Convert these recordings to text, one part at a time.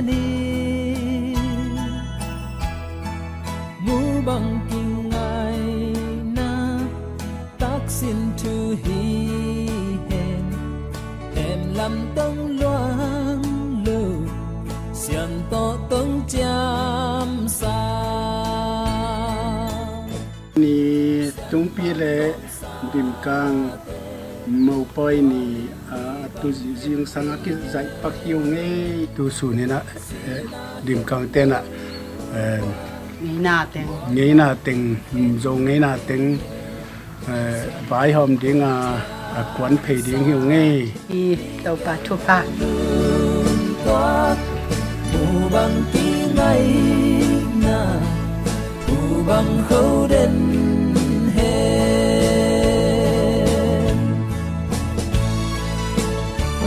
ni mu bang king ai na tak sin tu hi hen em lam tông loang lơ xian to tông cham sa ni tung pi le dim kang mau poi ni tu jing sang ki zai pak hiu nge tu su ni na dim kang te na ngei na teng zo ngei na teng vai hom ding quán phê ding hiu nge đi tàu pa thu pa mu bang king ai na mu bang khâu den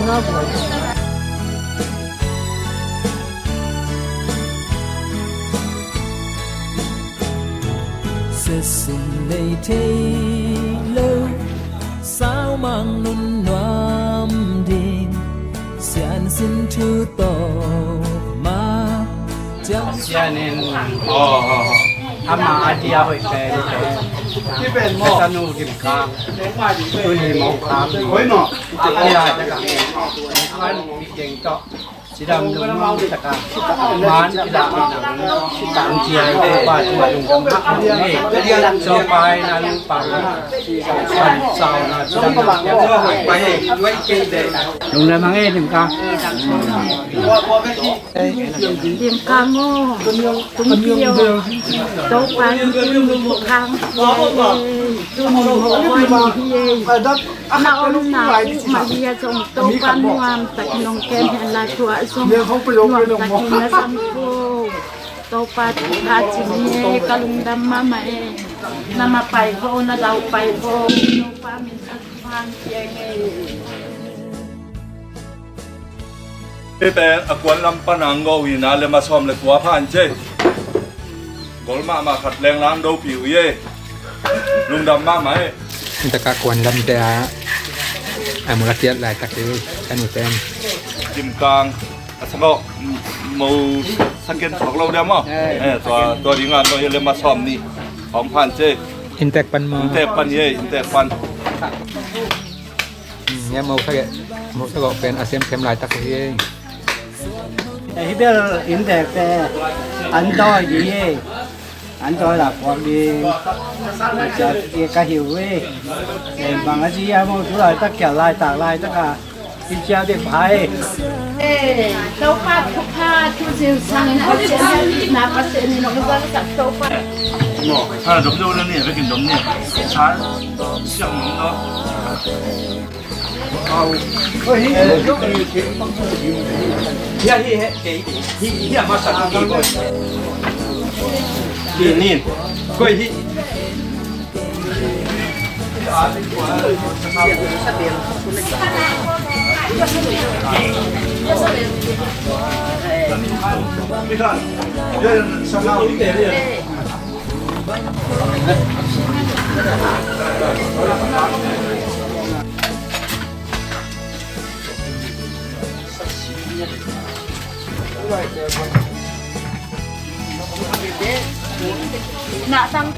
ngó bồi sẽ xin đây thế lâu sao mang nun noam đình xian xin thu tổ ma chẳng ya nen ama adia hoi ke ki ben mo tanu dim ka tu ni mo ka hoi no adia ta ka kan mi jeng to sidam dum mo ta ka man ila na tang chia de ba tu dum ka ni dia so pai na lu pa san sao na sidam ya so hoi pai doi ke de lung la mang e dim ka điểm ca ngô tung tiêu tàu pa tung một khang tung một quay đi na ông nào mà đi trong tàu pa nuam tại nông kem hay là chùa sông nuam tại na sam cô tàu pa thà chỉ nghe kalung đam ma mày na mà phải vô na đào phải vô tàu pa mình ăn phan kia ngheแต่อากวนลำปนังก็วินาเลยมาซ้อมเลยตัวผ่านเจ้กอลมาขัดแรงล้างดูผิวเย่ลุงดำมากไหม ตะกะกวนลำแต่มูลเทียบหลายตะคือแอนหนูเต้น จิมกลางสังก็มูสังเกตของเราเดียวมั้งตัวดีงานเราเลยมาซ้อมนี่ของผ่านเจ้ อินแตกปันมอ อินเตปันเย่อินเตปัน เนี่ยมูเขาก็เป็นอาเซียนเข็มหลายตะคือเอง Thì biết in đẹp anh đôi gì anh đôi là còn đi cái hiểu ấy để bằng cái gì mà chú lại tất cả lại tặng lại tất cả đi chơi đi phải tàu pa thu pa thu siêu sang na trên na pa trên nó có rất tàu pa à đống đâu nữa nè phảiกินđống nè chán xiang nóng đóนี่กล้วยที่พี่ท่านเดินสำนักที่ไหนnạ sang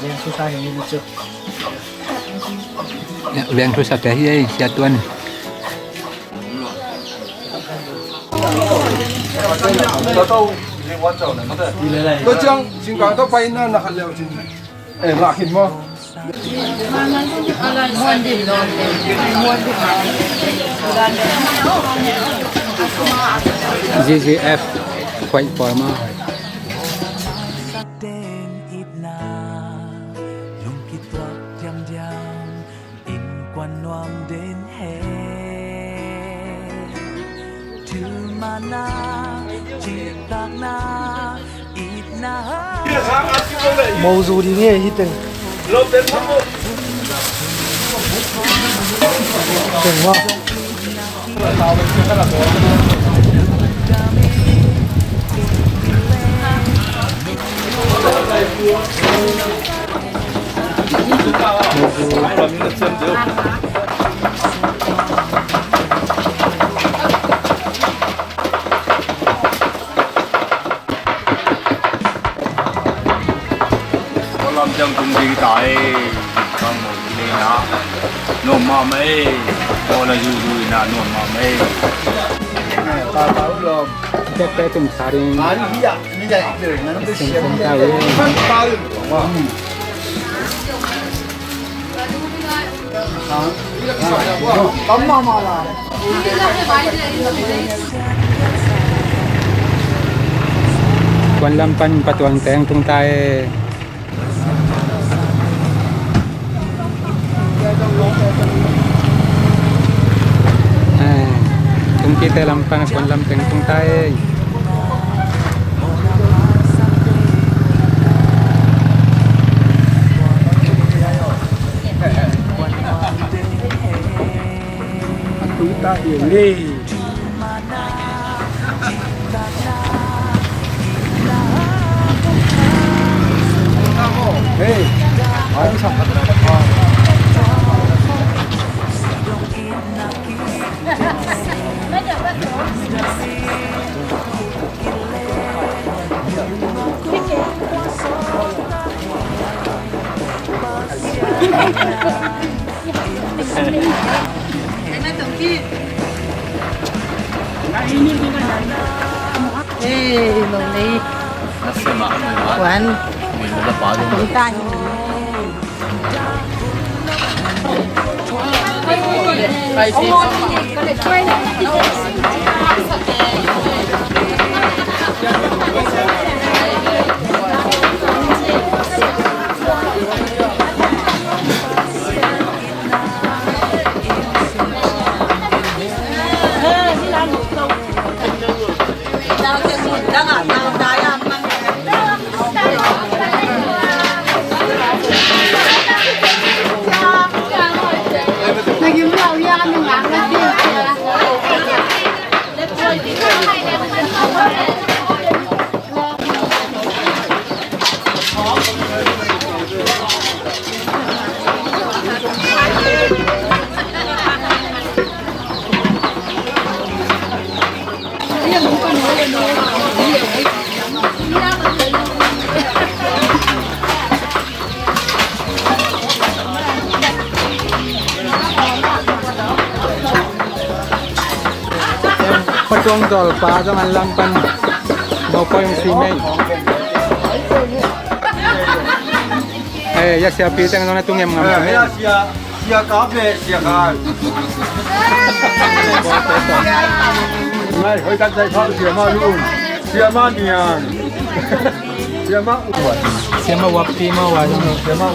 Yang susah yang ini lucu. เนี่ยเรียงโทรศัพท์แต่ที่เสียตัวนึง 都将新港都摆那还了进，哎，拉hin么？ GGF ควายปล่อยมา tên ít na lung kít toát yam yam in quan noam đến hè thứ mà na chỉ tạc na ít na Màu dù đi nghe hít từng. Từng không? 我諗將公司大，咁冇理啦，弄媽咪，我嚟要那弄媽咪。 Kita tu saring Iya, ini jadi nanti siap. tahu. Kan tahu. Wah. Kamu malah. Kuan lampan patuang teng tung tai. Tung kita lampang kuan lampeng tung tai. Kita ini. Hei, ayo sampai. Mừng đi quán chúng ta Patuang tol pa jangan lampan mau yang simei. Ya siapa itu yang nona tunggu yang ngambil. Ya siap kafe siap. Này, hơi cắt dây thoát xìa ma luôn. Xìa ma niang. Xìa ma uat. Siapa wapi mau wajah. Xìa ma.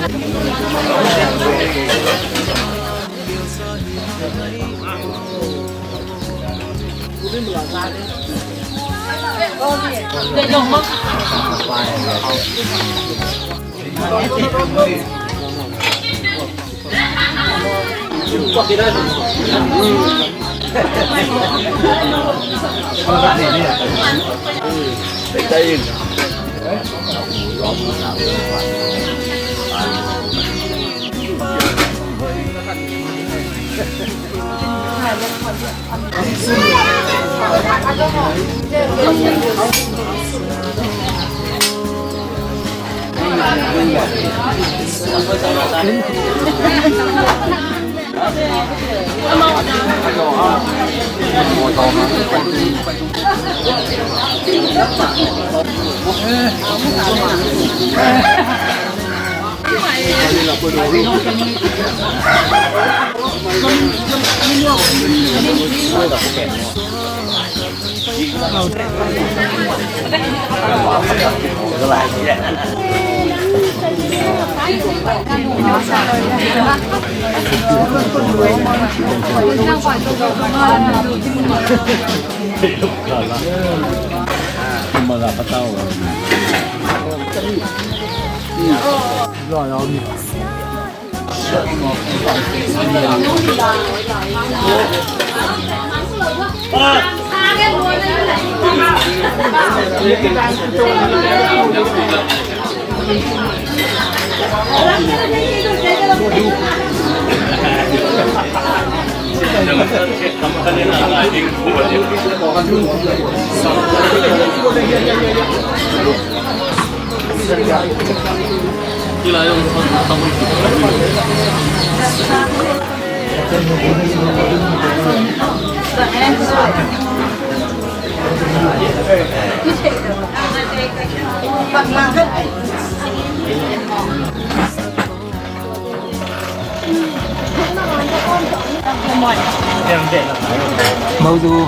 Maudu.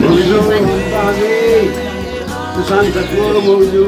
Maudu, pagi. Pesan sakura Maudu.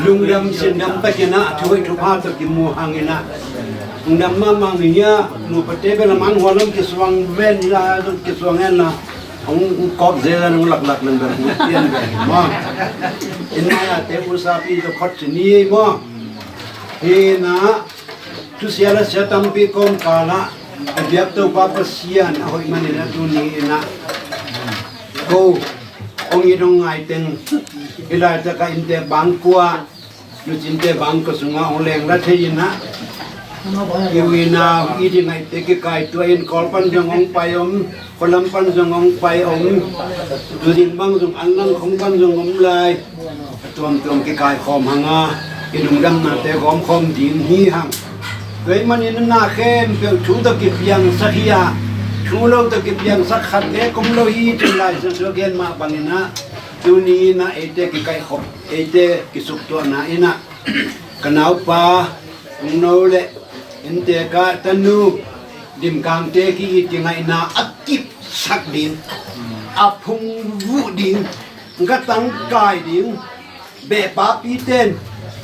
Lung dam sin dam pakena thui thupa to ki mu hangina dam ma mang niya nu pate bela man holam ki swang ven la ki swang en la ong kop zela nung lak lak nang tian ma inna ya te usapi to khot ni mo he na tu siala satam pi kom kala biak to papa sian hoi manina tu ni na go ong idong ai teng ila ta ka inte bangkua lu cinte bangko sunga oleng la theyina Iwina idi ngai te ki kai tuain kolpan jong ong payom kolampan jong ong payom dudin bang jong anlang khong bang jong om lai tuam ki kai khom hanga inung dam na te khom khom din hi hang với mình nên na khem biểu chú ta kịp yang sakia chú lâu ta kịp yang sắc khát thế cũng lâu hi trên lại sự kiện mà bằng na chú ni na ete cái khop ete cái sụp tua na ina cái áo pa cũng nâu lệ ente ka tanu dim kang te ki ti ngai na akip sak din apung vu din nga tang kai din be pa pi ten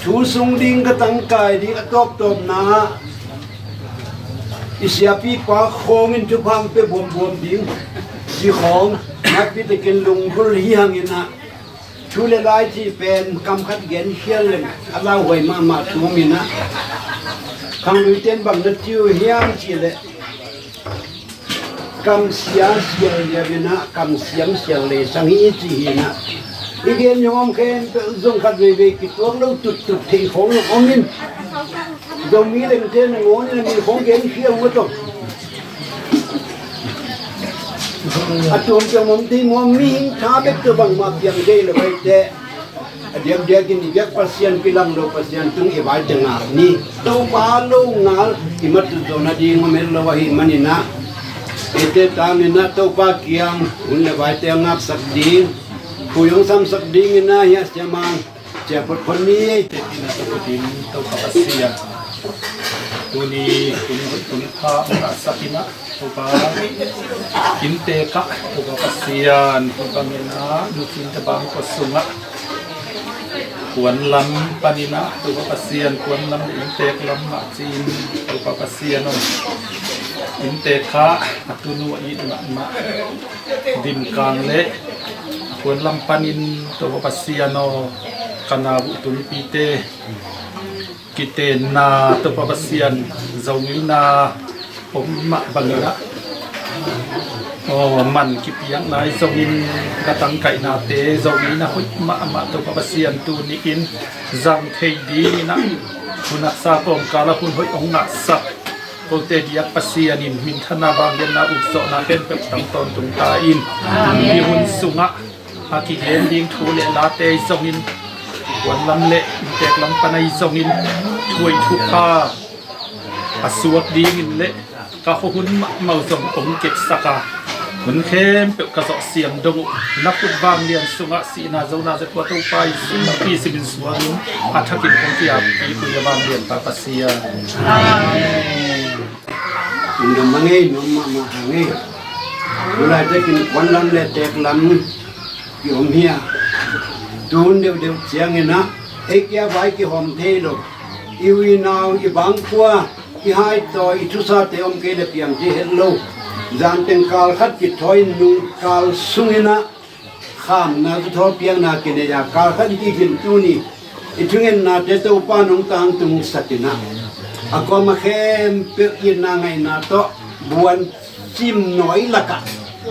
chú sung din ka tang kai din atop top na isiapi pa khongin chu phang pe bom bom ding si khong nak pi te kin lung khul hi hangin na chu le lai chi pen kam khat gen hial le ala hoi ma chu mi na khang lu ten bang na chiu hiam chi le kam sia sia ya bina kam siam sia le sang hi chi hi na igen yom khen pe zong khat ve ki tuang lo tut tut thei khong ong min dòng mi lên trên này ngón này mình không kiến kia không có tục à chuồn cho mồm ti mồm mi thá biết cho bằng mặt dạng đây là vậy thế điểm điểm cái này biết pasien pilang lo pasien tung cái bài chừng nào ni đâu ba lâu ngál thì mất rồi na đi mà mình lo hi mani na ete ta mình na đâu ba kiang un là bài tiếng ngáp sắc đi kuyong sam sắc đi na ya chamang chapot kon ni tin to kapasiya tuni pa sakina to pa inte ka to kapasiyan to pamina nukin ta bang ko sunga kuan lam panina to kapasiyan kuan lam inte lam ma chin to kapasiyan inte ka atunu i ma dim kang le kuan lam panin to kapasiyan kana tulipite kite na to papasian zawil na pomma bangina o man kipiang na zawin katang kai na te zawil na hoi ma to papasian tu ni in zang thei di na kuna sa kom kala hun hoi ong na sa ko te diak pasian in min thana bang den na ukso na ken pe tang ton tung ta in ni hun sunga aki hen ding thu le la te zawinวันลำเละเด็กลำปนัยส่งอินช่วยทุกข้าอสวดดีอินเละก็หุ่นเมาส่งองเก็บสักกา คุณเข้มเปิดกระสอบเสียงดงนักฟุตบอลเรียนสุงะสีนาเจ้านาจะตัวตู้ไปสิมาปีสิบินสวนอัฐกินของที่อาปีคุยบางเรียนปาปัสเซีย Unda mangai nomma mahangai. Ula tekin kwanlam le teklam ki omhia. Tun deu chiang ena ekia vai ki hom thelo. Iwi naw ki bangkwa ki hai to I thusa te om ke le piang ji hello. Zan ten kal khat ki thoi nu kal sungena kham na tu thor piang na ki ne ya kal khat ki kin tu ni. I thungen na te to pa nong tang tung satina. Ako makem pikin na ngay na to buwan chim nói là cả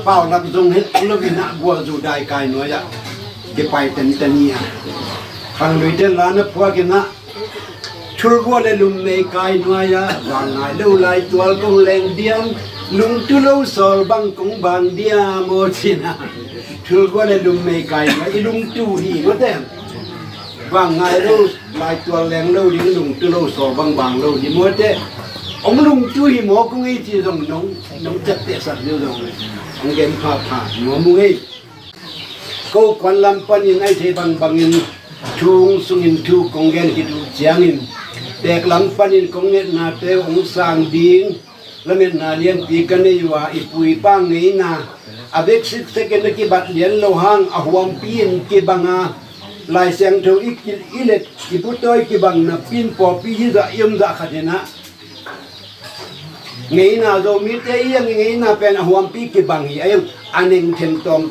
bao làm dùng hết lúc na bùa dù đại cài nói ya cái bài tên tên nha hàng người tên là nó qua cái na chul qua lên lùm mê cài nói ya vàng ngày lâu lại tual công lên điang lùng tu lâu sờ băng cũng bằng dia một xin à chul qua lên lùm mê cài nói lùng tu hi nó tên vàng ngày lâu lại tual lên lâu đi lùng tu lâu sờ băng lâu đi mua thế ông lùng chui mỏ cũng ấy chỉ dùng nông chất tệ sạch như dùng ông game phá mỏ mua ấy câu quan làm panin ấy thì bằng in chung sung in thu công gen thì thu chiang in đẹp làm panin công nghệ na teo ông sang điên làm nghệ na liên pi cái này wa ipui bang này na avec sức sẽ cái này bắt liên lâu hang à huang pin cái banga lại sang thâu ít ít cái bút tôi cái bằng na pin po pi ra yếm ra khát na ngày nào rồi mi tây ngày nào bên huam pi cái bằng gì ấy anh em thêm tom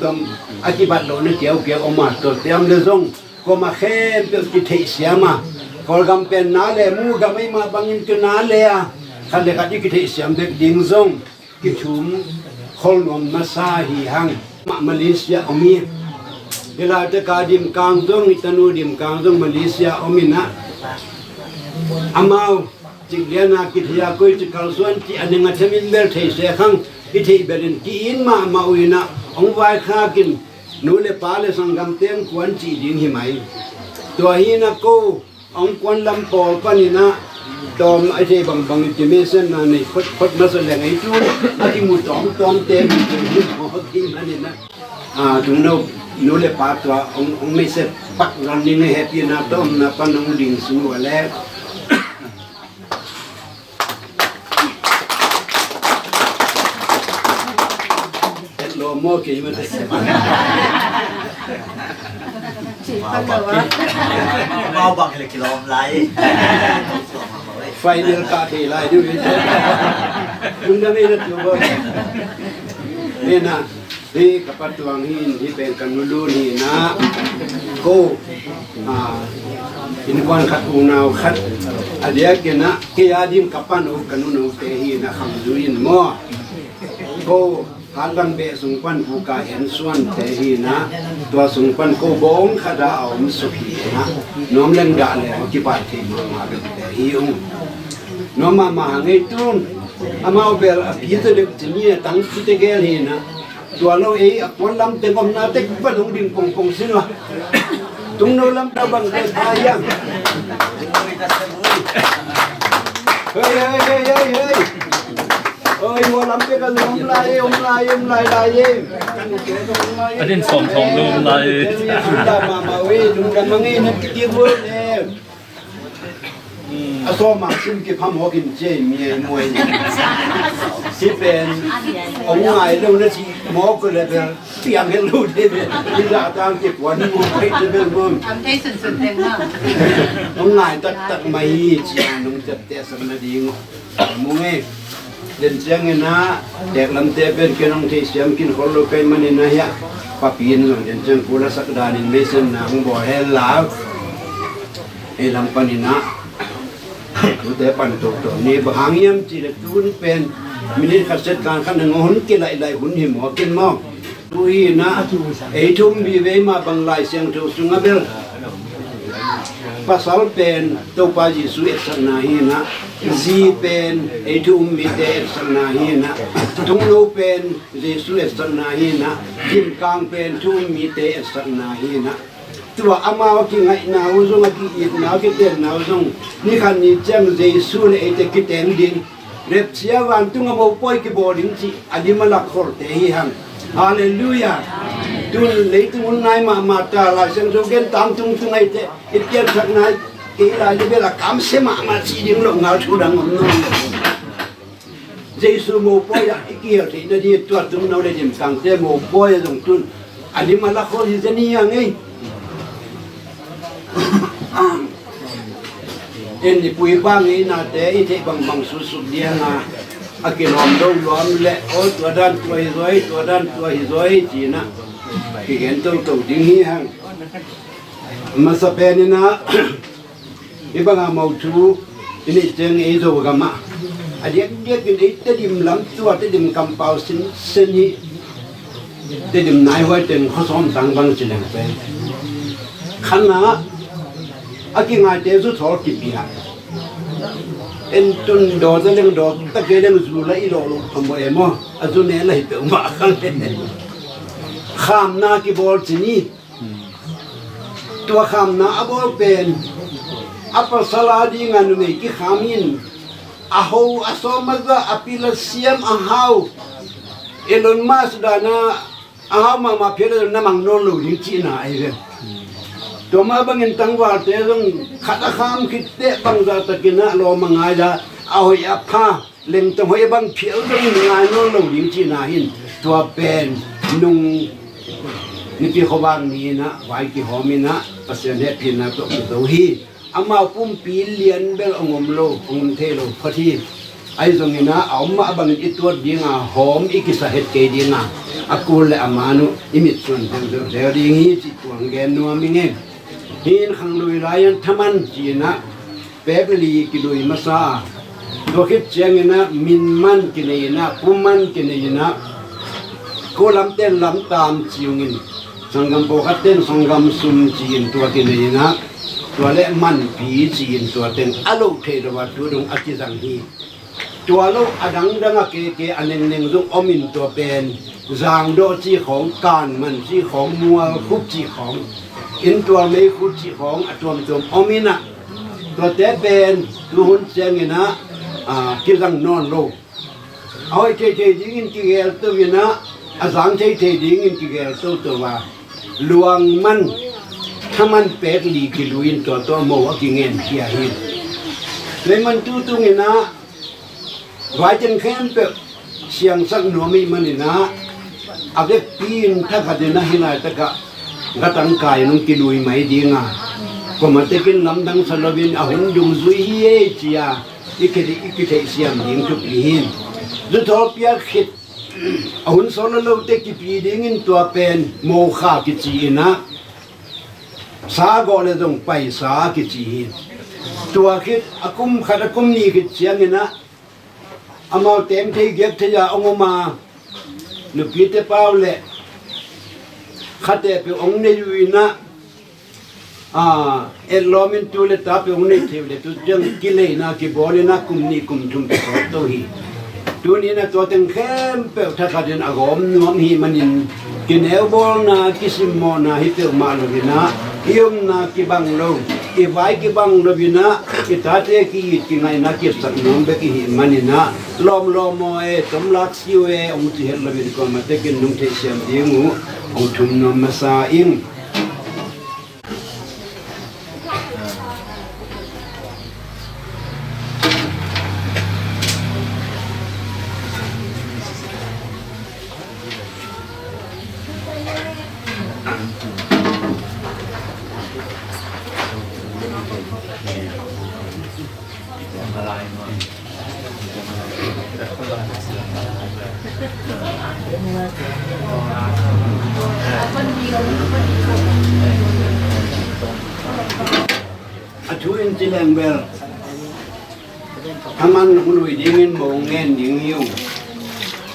anh chỉ bắt đầu nó kéo ông mà tôi đem lên xong có mà khen được cái thị xe mà còn gam bên ná lệ mu gam ấy mà bằng những cái ná lệ à khăn để cái thị xe được điên xong cái chúng khol nôm masa hi hang Malaysia omi cái là cái cả điểm càng xong itanu điểm càng xong Malaysia omi na amau chính liên là cái thia coi chỉ cầu xuân chỉ anh em xem in bel thấy sẽ khăng cái thầy bên kia in mà uina ông vai kha kinh nô lệ pa lệ sang gam tiếng quan chỉ điên hi mai tua hi na cô ông quan lâm pol panina tom ai thầy bằng chỉ mê sen na này phật mà sơn là ngày chú anh một tom tem họ khi mà này na chúng nô lệ pa tua ông mê sen bắt running này happy na tom na pan ông đình xuống và lẽ mua kỳ mà thấy mau bằng là kilo lại phải đưa cả thì lại đưa đi chúng ta mới được rồi nên là đi các bạn tuang hin đi bên cạnh lulu hi na cô in quan khát u nào khát dia cái na cái adim kapan u kanunu te hi na kham duin mo cô hal ban be sung pan bu ka hen suan te hi na tua sung pan ko bong khada om su hi na nom len ga le ki pa the ma be te hi nom ma ngai tun amao bel a pi te de ni tang ti te gel hi na tua lo e a kon lam te bom na te pa dong ding pong sin wa tung no lam ta bang te pa yang hey ơi mua lắm cái ông lại đây anh đến phòng luôn lại chúng ta mà nghe nó cái tiếng vơi nè so mà xin cái phàm hoa kim chế mía muối xí bên ông ngài đâu nó chỉ mó cái là tiếng cái lụt đấy bây giờ đang cái quán mua cái cái bên luôn anh thấy sần đen ha ông ngài tắt mày chỉ nông chặt tẹt sao nó đi mua nghe đến chiang nghe na đẹp lắm tép bên kia nông thị xiêm kinh khổ lô cây mani na ya papien rồi đến chiang pula sắc đà đến mấy sen na ông bỏ hết lá hay làm pani na tôi thấy pan tổ này hàng yếm chỉ là tuôn pen mình khát xét càng khát năng hôn kia lại hôn hiểm hoa kinh mau tôi na ấy thum vì vậy mà bằng lại xiang thâu sung abel pasal pen to pa Yesu eksana hina zi pen etum mi te eksana hina tung no pen Yesu eksana hina kim kang pen tum mi te eksana hina tua ama ki ngai na uzong ki it na ki ten na uzong ni khan ni chang Yesu le ete ki ten din rep sia wan tung mo poi ki boarding chi adima la khor te hi han ฮาเลลูยาตุนเลยตุนนายมาตาลาเสียงโจเกนตามตุงตุงไอเตอิเตียนสักนายกีฬาจะเป็นละคำเสมาสีดิ่งลงเงาชูดังงงเจสุโมปอยอีกเกี่ยวที่นั่นที่ตัวตุงเราได้ยินสังเตโมปอยตรงตุนอันนี้มาละคนที่จะนี่ยังไงเอ็นที่ปุยบ้างนี่นาแต่อีที่บางสุดเดียงอากิลอมดงล้อมเละโอ้ตัวด้านตัวหิซอยตัวด้านตัวหิซอยจีนะที่เห็นตัวดิ้งเฮียงมาสเปนนี่นะอีบางอามาชูอีนี่เจงไอ้โจกัมมาอันเดียกกินไอ้เตดิมลำตัวเตดิมกำเปาสินเส้นนี้เตดิมนายหัวเต็งข้อซ้อมสังบังสิเลงไปขันนะอากิงาเตสุทอกิปีฮะเอ็นจนดอจะเลี้ยงดอตะเกียเลี้ยงสูละอีโลลงทำบ่เอ็มอ่ะอาจุนเนี่ยเลยเติมมาข้างเล่นข้ามนากิบอลสินี่ตัวข้ามนาบอลเป็นอัปสลาดีงานนุ่มกิขามินอาหูอาสมัซาอภิลเซียมอาหาวเอลอนมาสดานาอาหาวมาเพียรน้ำมังโนลูดิจีน่าไอเร่ตัวมาบังเงินตั้งว่าเตรงขัดข้ามคิดเตะบังจะตะกินะรอมังไงจะเอาหยับผ้าเล็งตัวให้บังเพียวตรงงานโนลูดิจีน่าหินตัวเป็นนุ่งนี่พี่เขาบ้านนี้นะไว้กี่หอมีนะปัสเซนเดพินะตัวตัวฮีอามาปุ่มปีเลียนเบลองมโลองเทโลพอดีไอ้ตรงนี้นะเอามาบังอีตัวดีงาหอมอีกิสาเหตุเกดีงาอากูเลอามานุอิมิตส่วนเดียวเดี๋ยวดีงี้จิตวงแกนนัวมิเงี้ยหินขังลุยลายันทมันจีนะเปเปลีกิลุยมาซาตัวคิดเชียงนะมินมันกินเองนะปุ่มมันกินเองนะกูลำเต้นลำตามจิวงินสังกัมโปคัดเต้นสังกัมซุมจีนตัวกินเองนะตัวเละมันผีจีนตัวเต็งอโลเทรวัตถุดงอจิสังฮีตัวโลอดังดังเกอันหนึ่งดงอมินตัวเป็นจางโดจีของการมันจีของมัวคุบจีของอินตัวไม่คุบจีของตัวมันตัวอมินะตัวแต่เป็นตัวหุ่นเสียงนะจิสังนอนโลเอาไอ้เจดิ้งกิเกลตัวนะอาสังเจดิ้งกิเกลตัวว่าลวงมันถ้ามันเป็ดลีกิลุยนตัวโมว่ากิเงินเขียหินเลยมันตู้เงินนะไว้จนแค่นเป็ดเสียงสักหน่วยมันนี่นะอาเด็กปีนถ้าขัดนะหินาตะกะกระตังกายนุ่งกิลุยไม่ดีงาก็มาเตกินลำดังสลบินอาหุ่นยุงซุยเฮียจียอีกทีเสียมยิงทุกหินจุดทอเปียขิดอาหุ่นสลโลเตกิปีดิ้งตัวเป็นโมฆะกิจีนะสาก็เลยต้องไปสากิจีตัวคิดอากุมขัดอากุมนี่คิดเสียงนะอามาเต็มที่เก็บที่จะองมาหรือพิจเป้าเละขัดแต่เป็นองในยุยนะเอลอมินตัวเล็ตาเป็นองในเทวเดตุจังกิเลนะกิบอลนะกุมนี่กุมจุมไปสอบตัวฮีตัวนี้นะตัวเต็งเข้มเปล่าถ้าขัดเดินอารมณ์น้อมฮีมันยินกินเอลบอลนะกิสิมอนะฮิเตอร์มาลวินะฮิมนะกิบังโลอีไว้กิบังลวินะกิตาเตกิกิไงนะกิสักน้องเบกิฮิมันนี่นะลอมโมเอตมลักซิวเอองที่เฮลวินก็มาเตกินนุ่งเทเซียมดีงูองทุมนมาซาอิงช่วยจิเลงเบลทำมันหุ่นวิดิ้งโมงเงินดิ้งยิว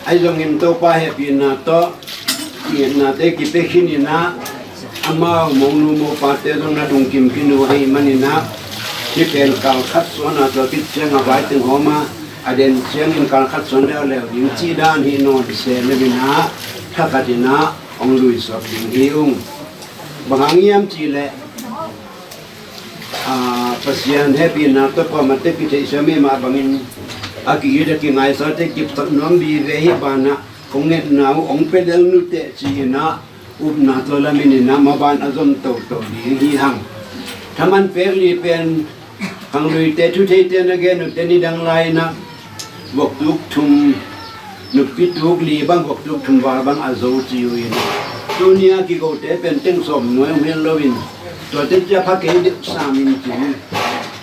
ไอ้ตรงเงินตัวป้าเฮปีนาโตเงินนาเตกิเปขินีนะอามาโมงนูโมปาเตตรงนั้นดงกิมกินูให้มันนี่นะที่เป็นการคัดสรรตัวพิจารณาไว้ถึงหัวมาอเดนเชียงinการคัดสรรแล้วยิ่งจีด้านที่นอนเสียเลวินะถ้าขัดนะองลุยสอบยิ่งหิวบางอย่างยามจีเลpasien happy na to pa mate pi te same ma bangin aki ida ki ngai sa te ki tak nom bi ve hi bana คงเงินหนาวองเป็นเรื่องนุเตจีนะอุบนาตัวละมินนะมาบานอารมณ์โตดีฮีหังถ้ามันเป็นลีเป็นฟังลุยเตทุเทเตนะแกนุเตนี่ดังไรนะบกลุกทุมนุปิดลุกลีบางบกลุกทุมวาบางอาโซจิวินตัวนี้กิโกเตเป็นเต็งสมหน่วยเฮลโลวินตัวเตจะพักเกดิสามินจิ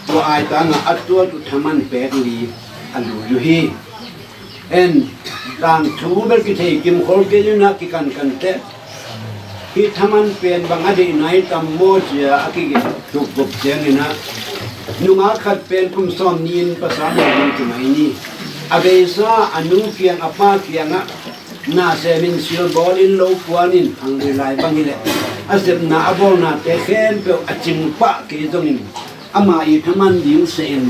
ตัวไอตางอัดตัวตุทมันเปกลีอันดูอยู่ฮีเอ็นต่างชูเบลกิเทกิมโคลเกยุนักกิกันเตที่ทมันเป็นบางอดีตไหนตำโมเจียอากิกิถูกบุกเจียงนี่นะนุ่งอาขัดเป็นพุ่มซ้อมยินภาษาเมืองที่ไหนนี่อาเบซ่าอนุเกียงอปาเกียงอ่ะน่าเซมินซิลบอลินโลกวานินอังเดลายบางนี่แหละอาเซมนาอบอลนาเตเคนเปอจิมปะกีตรงนี้อามาอีทมันยิงเซน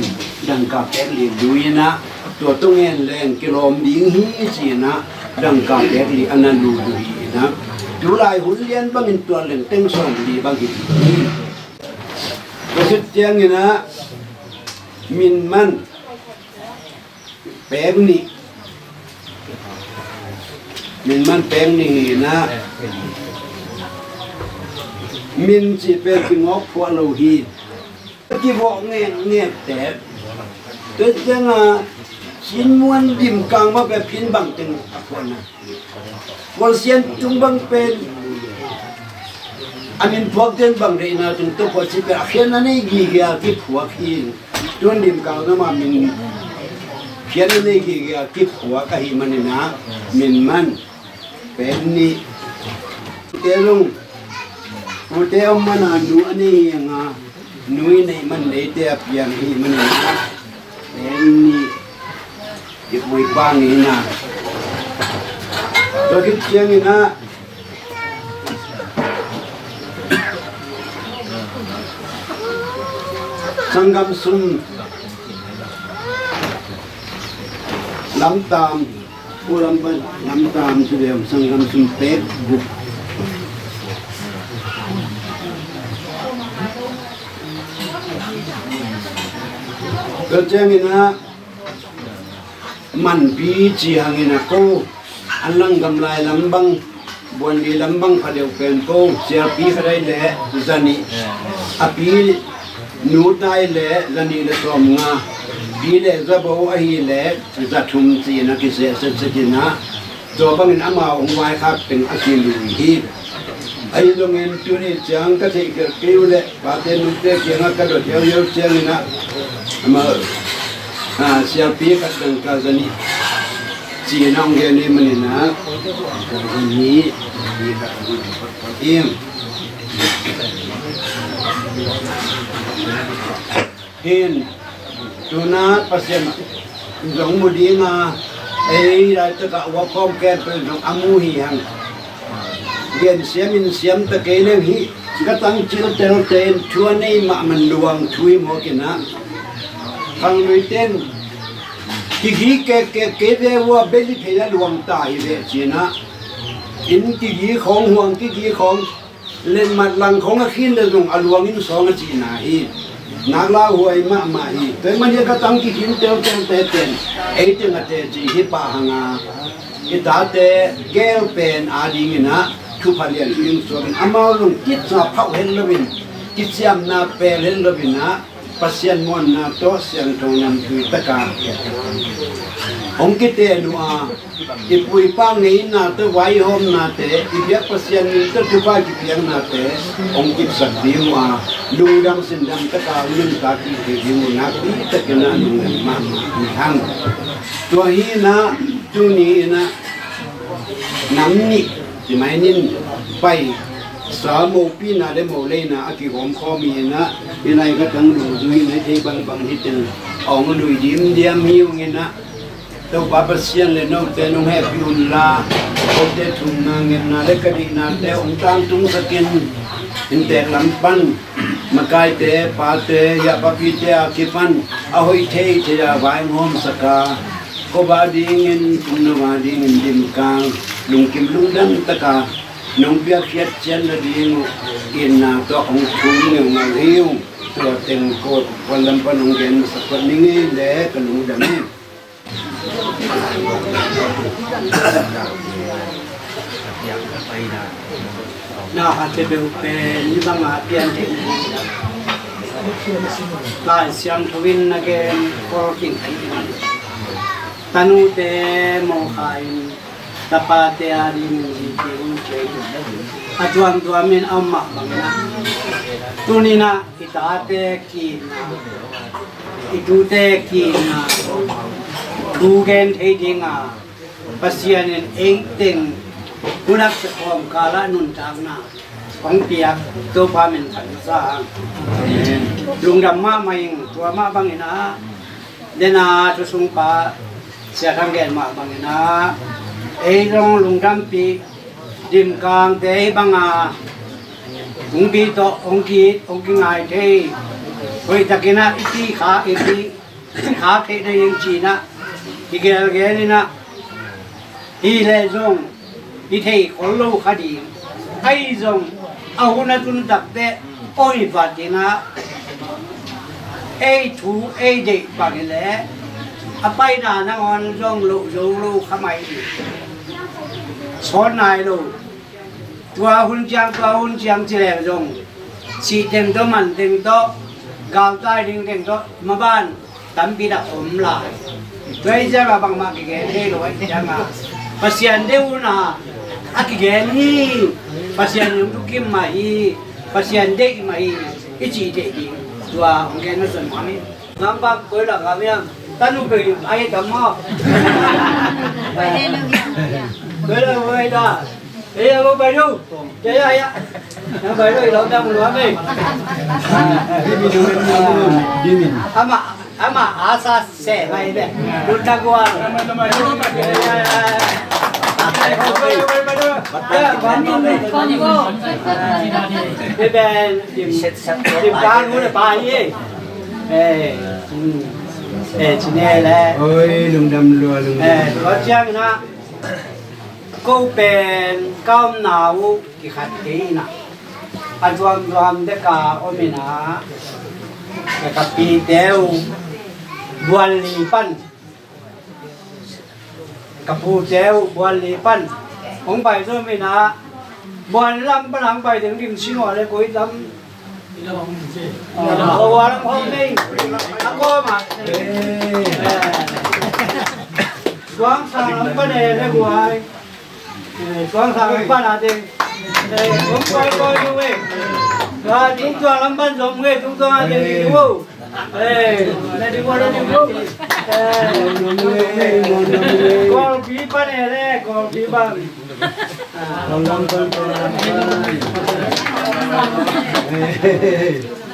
ดังกับแกลีดูยนะตัวตรงเงินแรงกิโลมยิงฮีจีนะดังกับแกลีอันนั้นดูยนะดูลายหุ่นเลี้ยนบางอินตัวเล่นเต็งส่งดีบางทีก็สุดเจียงนี่นะมินมันแปลงนี่มินมันแปลงนี่นะมินสิเป็นกิงอกพวกเราฮีกี่บอกเงี้ยแต่ตัวเจ้าชินมวนดิ่มกลางมาแบบพินบังตึงพวกนั้นวันเสียนจุงบังเป็นอันนี้พวกเดินบังเรน่าจุงตัวพอสิเป็นอาเขียนนั่นเองกี่เกี่ยกี่ผัวขี้ตัวดิ่มกลางนั้นมามินเขียนนั่นเองกี่เกี่ยกี่ผัวก็หิมันนี่นะมินมันเป็นนี่เตลุงอุเตอมันอ่ะหนูอันนี้ยังอ่ะหนูในมันในเตะเพียงหิมันนี่นะเป็นนี่อีกไม่กว้างนี่นะตัวคิดเชียงนี่นะสังกัมซุมลำตามผู้ลำตามสุดเดียวสังกัมซุมเป็ดบุกตัวเชียงนี่นะมันปีจีหังนี่นะกูอันลังกำไรลำบังบนดีลำบังพเดียวเป็นโกเสียปีใครแหละจันนี่อปีนูตายแหละจันนี่ละสมงาปีแหละจะบอกว่าฮีแหละจะทุ่มสีนักเสียเสียนะตัวบังอินอามาองไว้ครับเป็นอาชีพลุยฮีไอ้ตรงนี้จุนี่จังก็ที่เกี่ยวแหละปาเตนุเตเกี่ยงก็โดดเยอะๆเชียงนี่นะมาเสียปีก็ตั้งกาจันนี่จีน้องเกนี่มันนะนี่เอี่ยมเห็นตัวนาปัสยามจงมุดีมาไอ้เราจะกะว่าพร้อมแก่เป็นของอามูฮีหังเรียนเสียมินเสียมตะเกียงฮีก็ตั้งจิตเตลเตนชวนให้มามันดวงช่วยหมอกินนะฟังเลยเต้นที่แกเรียกว่าเบลิเพลดวงตาฮิเวจีนะอินที่ของห่วงที่ของเล่นมัดลังของขินเลยตรงอลวงอินสองจีนาฮีนักล่าหวยมาฮีแต่มันยังก็ตั้งที่ขินเต็มไอ้ตึงอาเตจีฮิปะหังอาอิตาเตเกลเป็นอาดิงินะทุพเลียนอินสองอามาลงกิจสาเผาเฮลวินกิจยามนาเปเฮลวินนะปัสยันมวนนาโตเสียงตรงนั้นคือตะการองค์กิเตนัวอีปุยปังนี้นาเตไว้หอมนาเตอีเบียปัสยันนี้ตะทุบากิเพียงนาเตองค์กิสัตดิวาลุงดำสินดำตะการลุงตากีเทียวนักปีตะกันนาลุงมามีหังตัวฮีนะจุนีนะน้ำนี่ที่ไม่นินไปสามโมปีน่าได้โมเลยนะอากิผมข้อมีนะยังไงก็ต้องดูดูในที่บางที่เป็นเอามาดูยิ้มเดียมหิวเงี้ยนะตัวบาปเสียนเลยน้องแต่น้องแฮปปี้อุลลาโอเดทุงนางเงี้ยนะเล็กกระดิ่งนะแต่องค์ตามตุงสกินอินแต่ลำปันมาไกเตะปาเตะยาปปิเตะอาคิฟันเอาให้เทเทียไว้หอมสกาก็บาดีเงินคุณนวาดีเงินดิมกลางลุงกิมลุงดังตะกาน้องเบียร์เขียดเชนละดีงอินนาตัวองชุนเงมาเรียวตัวเต็งโคตรวันลำปนองเกนสักวันนี้แหละกันหนูดำนี่ น่าจะเป็นยี่บังอาเปลี่ยนที่ลายเสียงทวินนักเก็ตพอกินตานูเตมองขายตาปาเตอาริมิที่อุ่นเชยอาจวนตัวมินอัมมาบังนะตุนีนะอิตาเตกีนะอิตูเตกีนะดูเกนเทดิงาปัสยานินเองติงผู้นักสะพอมกาลนุนจางนาของเปียกตัวพามินขันสร้างลุงดำมาไม่ตัวมาบังนะเดนาจุสุงปาเสียทางแกนมาบังนะเอรงลุงดำปีดิมกลางเตยบังอาองปีโตองกีไงเทยเฮ้ยตะกินะอีที่ขาอีที่ขาเทได้ยังจีนะอีเกลเกนี่นะอีเลจงอีเทยคนลูกคดีไอ้จงเอาคนนั้นตุนตักเตะโอ้ยบาดนะไอ้ถูไอ้เด็กบางแหละอาไปด่านะอนจงลูกขมายสอนนายลูกตัวหุ่นเจียงจีแหลมจงสีเต็มตัวมันเต็มตัวกาวใต้เต็มตัวมาบ้านตั้มปีดอมลายตัวไอ้เจ้าบังมาเกเรให้รวยจังอ่ะภาษาเดียวนะอากิเกนี่ภาษาอยู่ทุกขิมมาฮีภาษาเด็กมาฮีอีจีเด็กตัวองค์เกนั่นส่วนมามีน้ำปากตัวละครับเนี่ยตั้งลูกไปไอ้ดำมาไปเล่นตัวละไปได้ Bây giờ cô bay đâu? Chơi ai á? Nó bay đâu đâu đang muốn đi. Ama asa se bay đấy. Đút ta qua. Cái bên tìm cá muốn là bài gì? Chị nghe là. Ôi lùng đầm lùa lùng. Có chăng na. Cô bên cao nào cái hạt cái na, anh doan để cả ôm mình à, cái cà pi đeo, buồn lì pan, cà pu đeo buồn lì pan, ông bài rồi mình à, buồn lắm bắt hàng bài đến điểm xin hỏi lại cuối lắm, qua lắm hôm nay, anh coi mà, doan sang lắm cái này đấy ngoài. Con thằng bạn à thì cũng coi như vậy, và chúng tôi làm ban giống vậy chúng tôi thì đi đâu, này đi qua đâu đi đâu, con bí ban này đấy, con bí ban,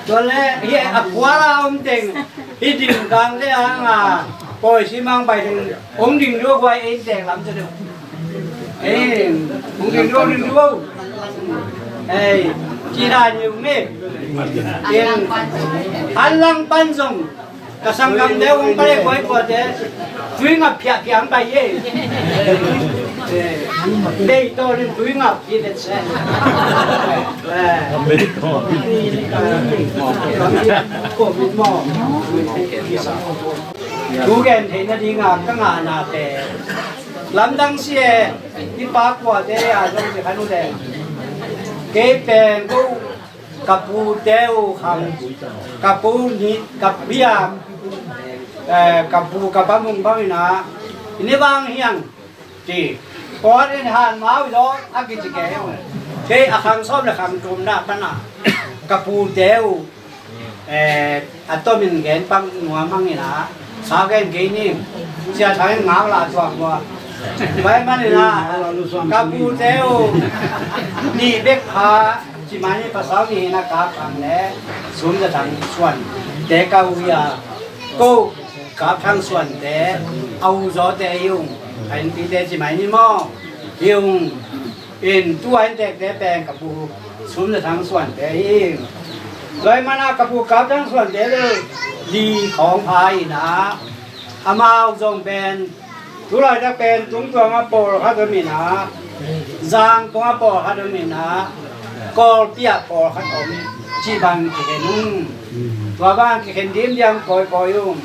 cho nên hiện quá là ông tình, ít điểm càng thế à, coi xi măng bài thì ông đình đưa quay anh tình làm cho được. Mungkin dulu. Chỉ là nhiều mê. Halang panjong. Kasang kam deu kung pare koi ko de. Tui ngap pia piang bai ye. Dei to rin tui ngap ki de se. Ko mi mo. Ku gen thei na di ngap ka nga na te. Làm đăng xe đi bác qua đây à trong cái khăn này cái bèn cô cặp bu đeo hàng cặp bu nhị cặp bia cặp bu cặp băng mông băng na ini bang hiang thì có đến hàn máu đó ăn cái gì cái không cái hàng xóm là hàng trộm đạp na cặp bu đeo tôi mình cái băng mua băng này na sao cái này xe thấy ngáo là chọn qua vậy mà là kapu theo đi biết phá chỉ mà như phá sáu thì là cá phẳng lẽ xuống ra thằng xuân để câu ya cô cá thằng xuân để âu gió để dùng anh thì để chỉ mà như mò dùng in tu anh để bèn kapu xuống ra thằng xuân để vậy mà là kapu cá thằng xuân để điของพายนะอามาdùng bènทุเรศจะเป็นตุ้งตัวมาโปรฮัตมินาจางตัวมาโปรฮัตมินากอลเปียโปรฮัตอมจีบังเข็นุ่งตัวบ้านเข็นดิมยังคอยยุ่ง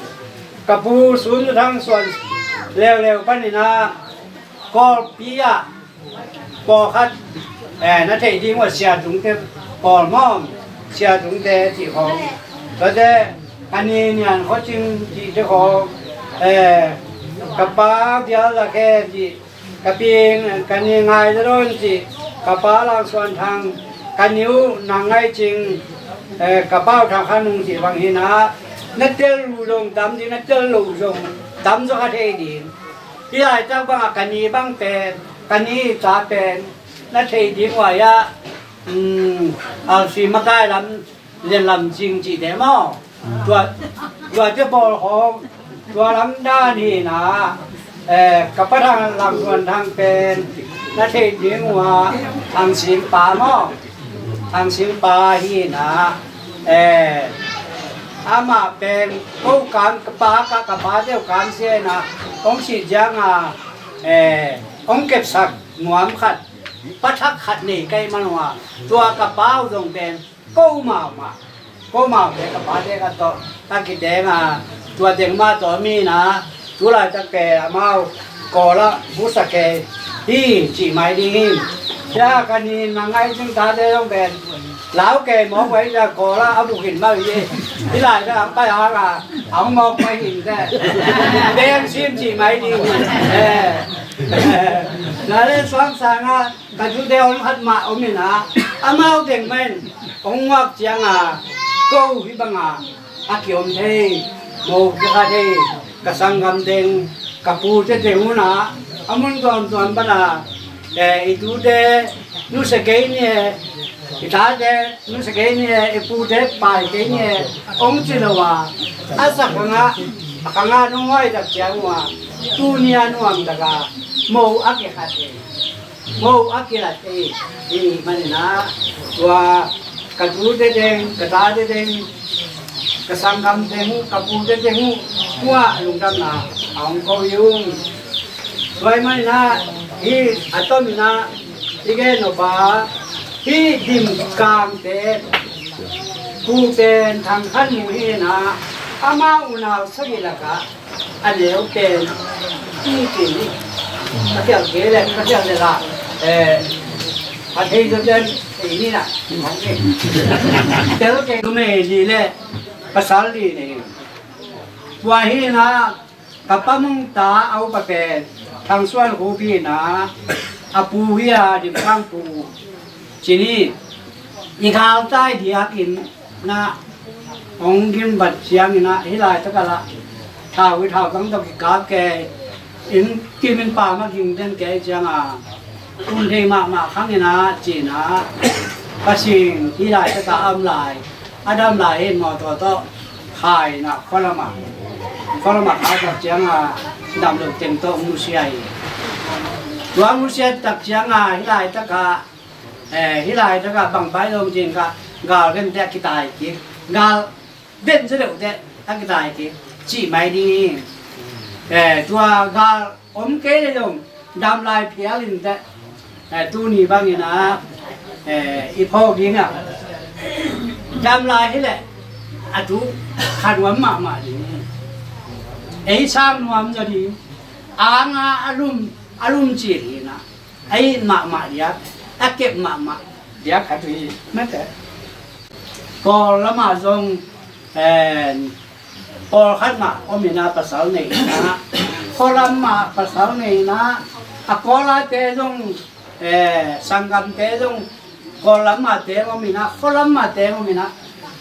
กับผู้สูญทั้งส่วน เร็วๆปั้นนี่นะก็ปีอะปอคัดนั่นเองที่ว่าเสียตรงเตปอมอมเสียตรงเตที่ของแล้วแต่อันนี้เนี่ยเขาจึงที่จะขอกระป๋าเดียวละแค่ที่กระเปียงกันยังไงจะโดนที่กระป๋าเราส่วนทางกันนิ้วนางไงจริงกระเป๋าทางขนุนที่บางทีนะนัดเจอลูลงดำที่นัดเจอลูลงดำสักทีดีที่ไรเจ้าบางกันนี้บางเป็นกันนี้จ่าเป็นนัดทีดีกว่ายะเอาสิมาได้ลำเรียนลำจริงจีเดมอตัวเจ้าบอลของตัวลำด้านนี่นะกับพระทางหลังส่วนทางเป็นนัดทีดีกว่าทางสิงป่ามอทางสิงป่าที่นะอามาเป็นผู้การกระป๋าเดียวกันเสียนะองสิจังองเก็บสักหนวมขัดปัทักขัดนี่ไกมันว่าตัวกระป๋าตรงเป็นกู้มาเป็นกระป๋าเด็กก็ตะกี้เด็กตัวเด็กมาตัวมีนะตัวไรตะแกมาก่อละบุษแกที่จีไม่ดียากันนี่นางไงจึงตาได้ต้องเป็นlão kề mỏ quậy ra cò lá áo bục hình bao gì đi lại ra tay họ là ông một quay hình ra đen xiêm chỉ mấy đi là lên xoắn sang á cả chú đeo nó hất mạ ông mình mau tiền men ông ngoặc chiang câu hi bang kiểu thế một cái thế cả sang gam đen cả pu thế thế huna muốn toàn bana itu de nu sẽ cái nè kita de nu sẽ cái nè ipu de pai cái nè ông chỉ là wa asa kanga nu ngoi da chiang wa tu nia nu am daga mo ake khate mo ake la te ni manina wa ka tu de den ka ta de den ka sang gam den ka pu de den wa lung dam na ông có yung vậy mà na hi atom na ige no ba hi dim kam te ku ten thang khan mu hi na ama una sagi la ka aneu ten ki ni ka tia ge le ka tia le la a thei jo jen ni na mong ke te lo ke me ni le pasal ni ne wa hi na kapamung ta au pa pe thang suan hu pi na apu hiya dim kang pu chini i khao tai dia kin na ong gim bat chiang na hi lai ta kala thao wi thao kang to ki ka ke in kim in pa ma king den ke chang kun thei ma khang ni na chi na pa sing hi lai ta ka am lai adam lai hen mo to khai na phalama khá tập chiang đảm được tiền to Musia loan Musia tập chiang hi lại tất cả bằng bãi đồng tiền cả gạo lên để cái tài kia gạo đến rất được đấy cái tài kia chỉ mấy đi tua gạo ôm cái này đồng đam lại phía lên đấy tu ni bao nhiêu na ít phô kia nè đam lại thế này chú khăn quấn mà đi ấy sang nuông cho đi alum chỉ na ấy mà đi ake mà dia khát gì mất thế còn là mà dùng còn khát mà ông mình na pasal này na còn là mà pasal này na còn là thế dùng sangam thế dùng còn là mà thế ông mình na còn là mà thế ông mình na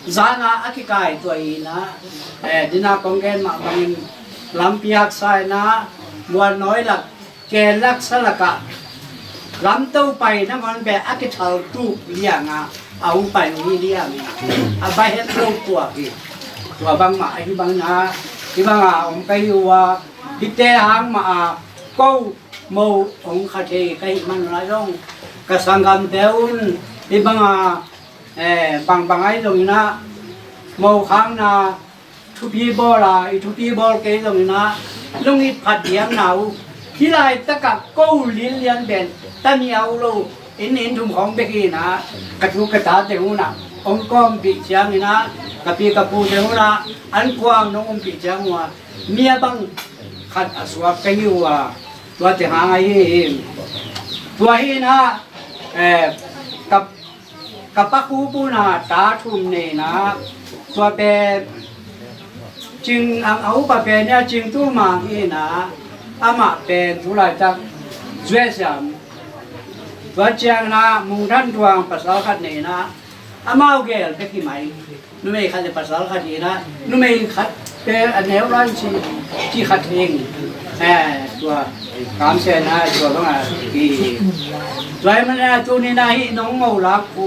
zana ake kai tuổi na dina kongen mà bằng làm piak sai na muốn nói là kẻ lắc sa là cả lắm tàu bay nó còn bé ác cái thầu tu liang áo bay đi liang bay hết lâu của kì của băng mã cái băng ông cái yêu cái tê hàng mà câu màu ông khát thì cái mình nói rằng cái sang gam téo cái băng ấy rồi na màu khang na thu pi bò cái rồi na lúc ít phát điểm nào khi lại tất cả câu liên liên bên ta nhiều lâu in thùng không biết gì na cắt thu cắt ta thế hú na ông con bị chang gì na cà pu thế hú na anh quang nó ông bị chang hoa mía băng ขัดสวบกันอยู่ว่าตัวที่หาไงตัวที่นะกับปักคูปูนาตาทุ่มนี่นะตัวเป็นจึงเอาปะเป็นเนี่ยจึงตู้มังอีนะอามาเป็นทุเรศจากเจ้าสามตัวเจ้านะมุงท่านดวงภาษาขัดนี่นะอามาเอาเกลไปกี่ไหมนุ่มไม่ขัดภาษาขัดนี่นะนุ่มไม่ขัดเป็นอันแนวร้านที่ขัดเองตัวกามเสนาตัวต้องกี่ตัวมันนะตัวนี้นะที่น้องเมาลักกู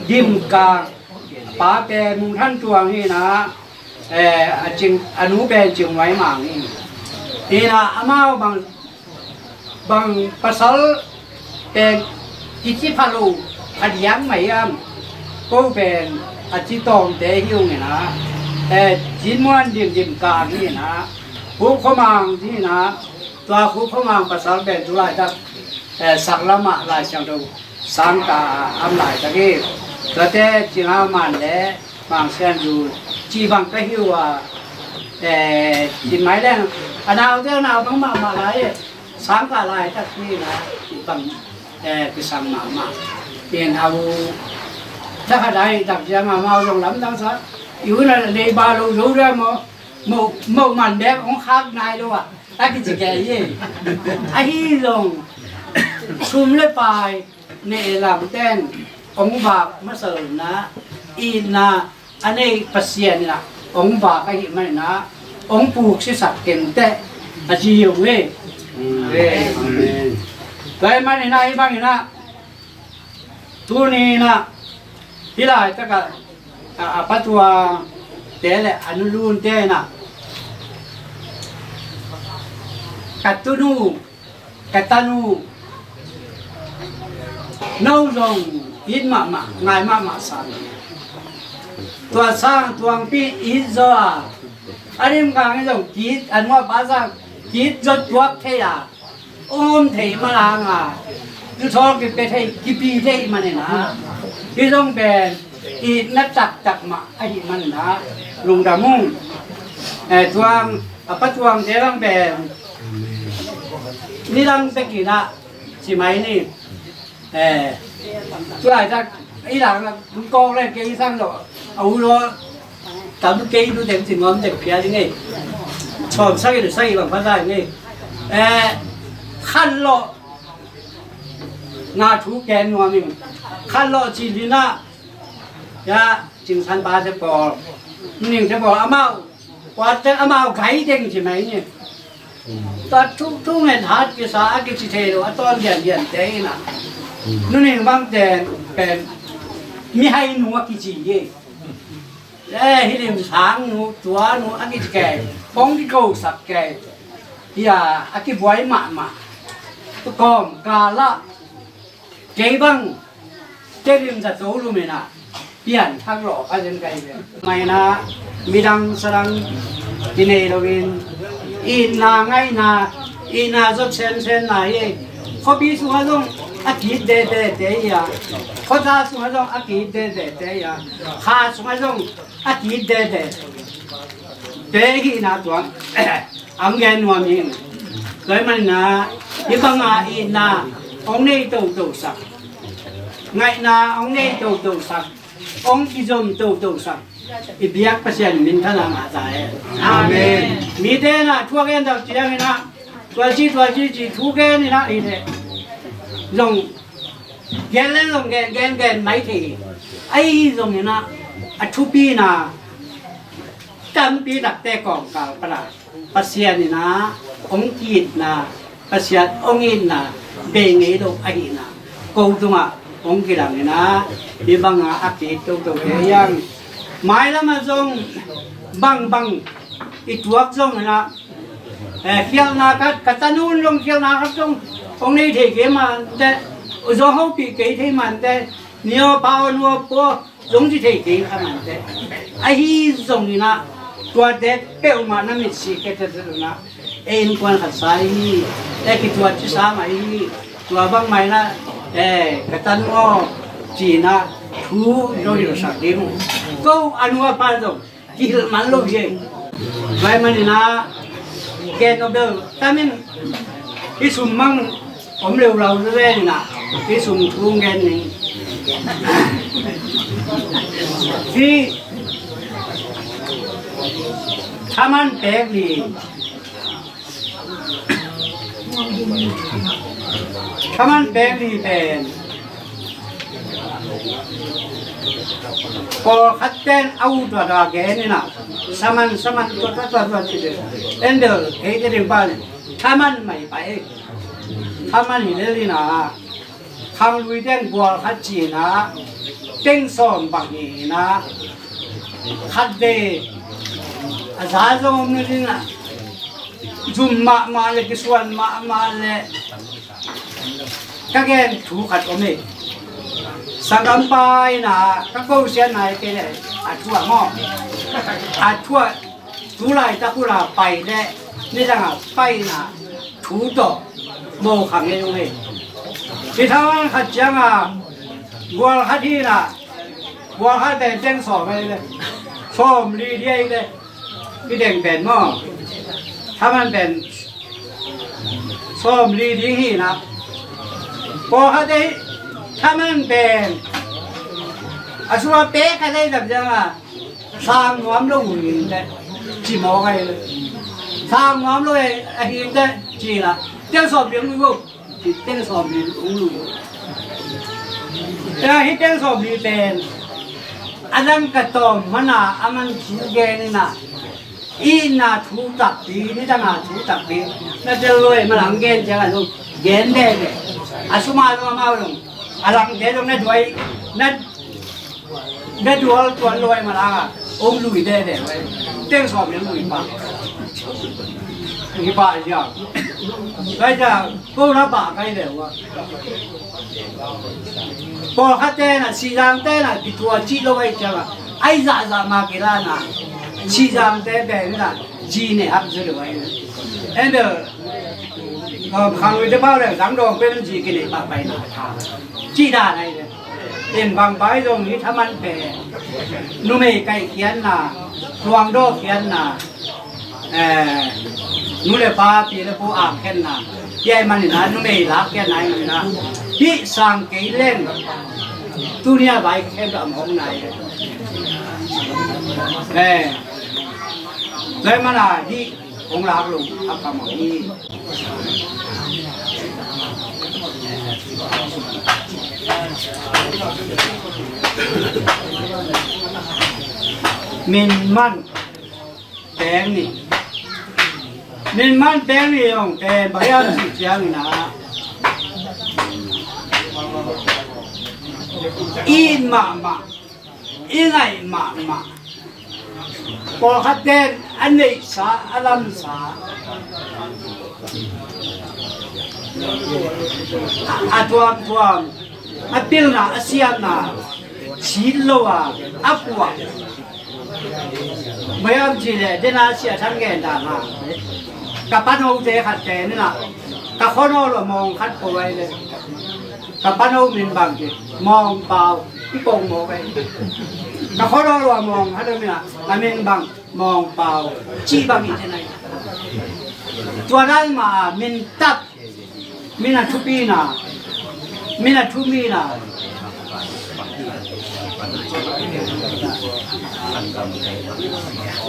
ดิมกาป้าเป็นมุงท่านดวงนี่นะจึงอนุเป็นจึงไว้หมางนี่นี่นะอามาบางภาษาเป็นกิจพาลูอันยังไม่ยำก็เป็นอธิตองเตหิวนี่นะจินมวนดิมกานี่นะผู้ขมังที่นะตัวผู้ขมังภาษาเป็นตุลาจากสักละมะลายช่างดูสังกาอำลายตะกี้ตัวเตจิงอามันและบางเส้นอยู่จีบังก็หิวว่าจินไม้แดงอันเอาเจ้าหนาวต้องมาลายสังกาลายตะกี้นะบังคือสังมาเปลี่ยนเอาถ้าใครตักจะมาเอาลงลำตั้งซะอยู่ในบาลูรู้ได้มั้งมันแดงของข้างในด้วยอ่ะไอ้กิจแก่ยี่ไอ้ลงชุมเลยไปในหลังเต้นองบากมาเสริมนะอีนาอันนี้ปัสเซียนนะองบากไอ้มันนะองปลูกศิษย์เก่งแต่อาชีพเว้ยแต่มันนี่นะไอ้บ้างนี่นะตัวนี้นะที่ไรแต่ก็ปัจจุบันเดี๋ยวแหละอนุรูนเดี๋ยวนะกัตตุนูกัตตานูน้องลงอินมาง่ายมาสันตัวสร้างตัวปีอินจ้าอันนี้มันการที่ต้องคิดอันว่าภาษาคิดจดตัวเทียเทียมาลางอ่ะคือทอกิไปเทียกิปีเทียมันเนี่ยนะที่ต้องเป็นอีนักจักมาไอ้มันนะลุงดามุ่งตัวปัจจุบันเดี๋ยวต้องเป็นนี่ต้องเป็นกี่นะใช่ไหมนี่ตัวอาจจะไอ้หลังนะคุณกองเลยเกี่ยสร้างหรอเอาล้อตามเกี่ยดูเต็มสิ่งมันเด็กเพี้ยยังไงชอบใส่หรือใส่บางภาษาอย่างนี้ขั้นโลงาถูแกนนัวมิ่งขั้นโลจีนีน่ายาจิงสันบาจะปอนี่จะบอกอามาว่าจะอามาไก่เด้งใช่ไหมเนี่ยตอนทุกเงินหากิสากิจเทโรตอนเย็นเต้น่ะนู่นเองบางแต่เป็นมีให้หนูกิจเย่ที่เรียนช้างหนูตัวหนูอันนี้แก่ป้องที่เขาสักแก่อย่าอันที่ไว้มาตุกองกาละเก็บังเจริญจะโตรู้ไหมนะเปลี่ยนทางหลอกอะไรกันเลยไม่นะมีดังสรังที่ในเราเป็นอินนาไงนาอินนาจบเซนนาเย่เขาพิสูจน์ว่าอากิเดยาเขาท้าสูงว่าอากิเดยาข้าสูงว่าอากิเดฮีนะตัวอังเกนวามิงเลยมันนะยี่ปังอาอินนาองค์นี้โตสักไงนาองค์นี้โตสักองค์ที่จมโตสักอีเบียกเปอร์เซ็นต์มินทนามาใจอาเมนมีเดนะทั่วกันดอกจีนนะตัวจีทั่วกันนี่นะอีเดลงแกนลงแกนไม่ทีไอ้ลงนี่นะอัชุปีนะจำปีดักแต่กองกาปลาเปอร์เซ็นต์นี่นะองค์กีดนะเปอร์เซ็นต์องค์อินนะเบงเอโดไอ้นะกูตัวมาองค์กีดังนี่นะดีบังอากิโตเฮียงไม่ละมาจงบังอีตัวจงนะเขียวนากัตนูนลงเขียวนาคับจงองค์นี้เทเกมันแต่จงเขาปีเกยเทมันแต่เนียวเปล่านัวปัวจงที่เทเกยขมันแต่ไอ้ที่จงนี่นะตัวเด็กเป้ามันนั่นไม่ใช่แค่ตัวนะควรขัดสายแต่กิตัวที่สามไอ้ตัวบางไม่นะกัตนูจีน่ะทูโดยรู้สักดีมั้งก็อันว่าพาดกิลมันลูกเย่ไว้มันนี่นะ กนเดิมแต่มันที่สุ่มมั่งผมเร็วเราเรื่อยๆนะที่สุ่มทุ่งแกนนี่ที่ถ้ามันแปลกดีถ้ามันแปลกดีเป็นพอขัดเต้นเอาตัวดาแกนี่นะสมันตัวที่เดียวเอ็นเดอร์เฮ้ยเรื่องบ้านถ้ามันไม่ไปถ้ามันนี่เลยนะทางลุยเต้นบัวขัดจีนะเต้นซ้อมบางนี้นะขัดเดอาสาสมัครนี่นะจุ่มมาเลยกิสวนมาเลยก็แกนถูกขัดอมเองสังกัมไปนะก็กูเสียนายไปเลยอาชั่วหม้ออาชั่วทุไรตะกุระไปเลยนี่จังอ่ะไปนะถูต่อโมขังเองเลยที่ทางขัดจังอ่ะบัวขัดที่นะบัวขัดแต่เจ้งสอบไปเลยส้มลีเดียเลยที่เด่งเป็นหม้อถ้ามันเป็นส้มลีดีที่นะพอเขาได้ถ้ามันเป็นอาชัวเป๊ะก็ได้แบบยังอ่ะสร้างความรู้ยิ่งได้จีมอไงเลยสร้างความรู้ยิ่งได้จีละเจ้าสอบเรียนรู้เจ้าสอบเรียนรู้แต่ที่เจ้าสอบเรียนเป็นอันนั้นก็ต้องมันอ่ะอันมันถูกเกณฑ์นะอีน่าถูกตัดดีนี่จังอ่ะถูกตัดดีนั่นจะรวยมันหลังเกณฑ์จังอ่ะลูกเกณฑ์ได้เลยอาสมาลงมาลงอาลังเกณฑ์ตรงนั้นด้วยนั่นตัวรวยมาละองลุยได้เลยเต้งสอบยังลุยปะลุยปะจ้ะไปจ้ะกูรับปะใครเดี๋ยววะพอเขาเต้นอ่ะสีจางเต้นอ่ะติดตัวจีโร่ไว้จังอ่ะไอ้จ่ามากี่ล้านอ่ะสีจางเต้นแบบนี้นะจีเนี่ยอัพจะรวยเอ็นเดอร์ขังไว้จะเบ้าเลยสังดองเป็นจีกินปากไปนะจีได้ไหนเนี่ยเป็นบางใบตรงนี้ถ้ามันเป็นนุ่มไก่เขียนนะรวงโดเขียนนะนุ่มเลยป้าปีเลยผู้อาบเขียนนะยัยมันนี่นะนุ่มลักเขียนไหนมันนะที่สังเกตเล่นตัวเนี้ยใบเขียนแบบของไหนเลยมันอ่ะที่ของรักลุงอับคำของนี้มินมันแตงนี่มินมันแตงนี่ยองแต่บายามสิจังนะอีมาอีไงมาพอขัดเต้นอันนี้สาอลัมสาตัวอาเปิลนะอาเซียนนะชิลโลอ่ะอัปวะไม่ยอมจีเลยเดน่าเสียทั้งแก่ด่ามากับปั้นเอาเจขัดแกนี่นะกับคนเอาเรามองขัดเอาไว้เลยกับปั้นเอามินบังจีมองเปล่าพี่โป่งมองไปกับคนเอาเรามองขัดเอาไม่นะกับมินบังมองเปล่าจีบังอีกที่ไหนตัวนั้นมามินตับมินาทุปีนะมินาทุมีนะ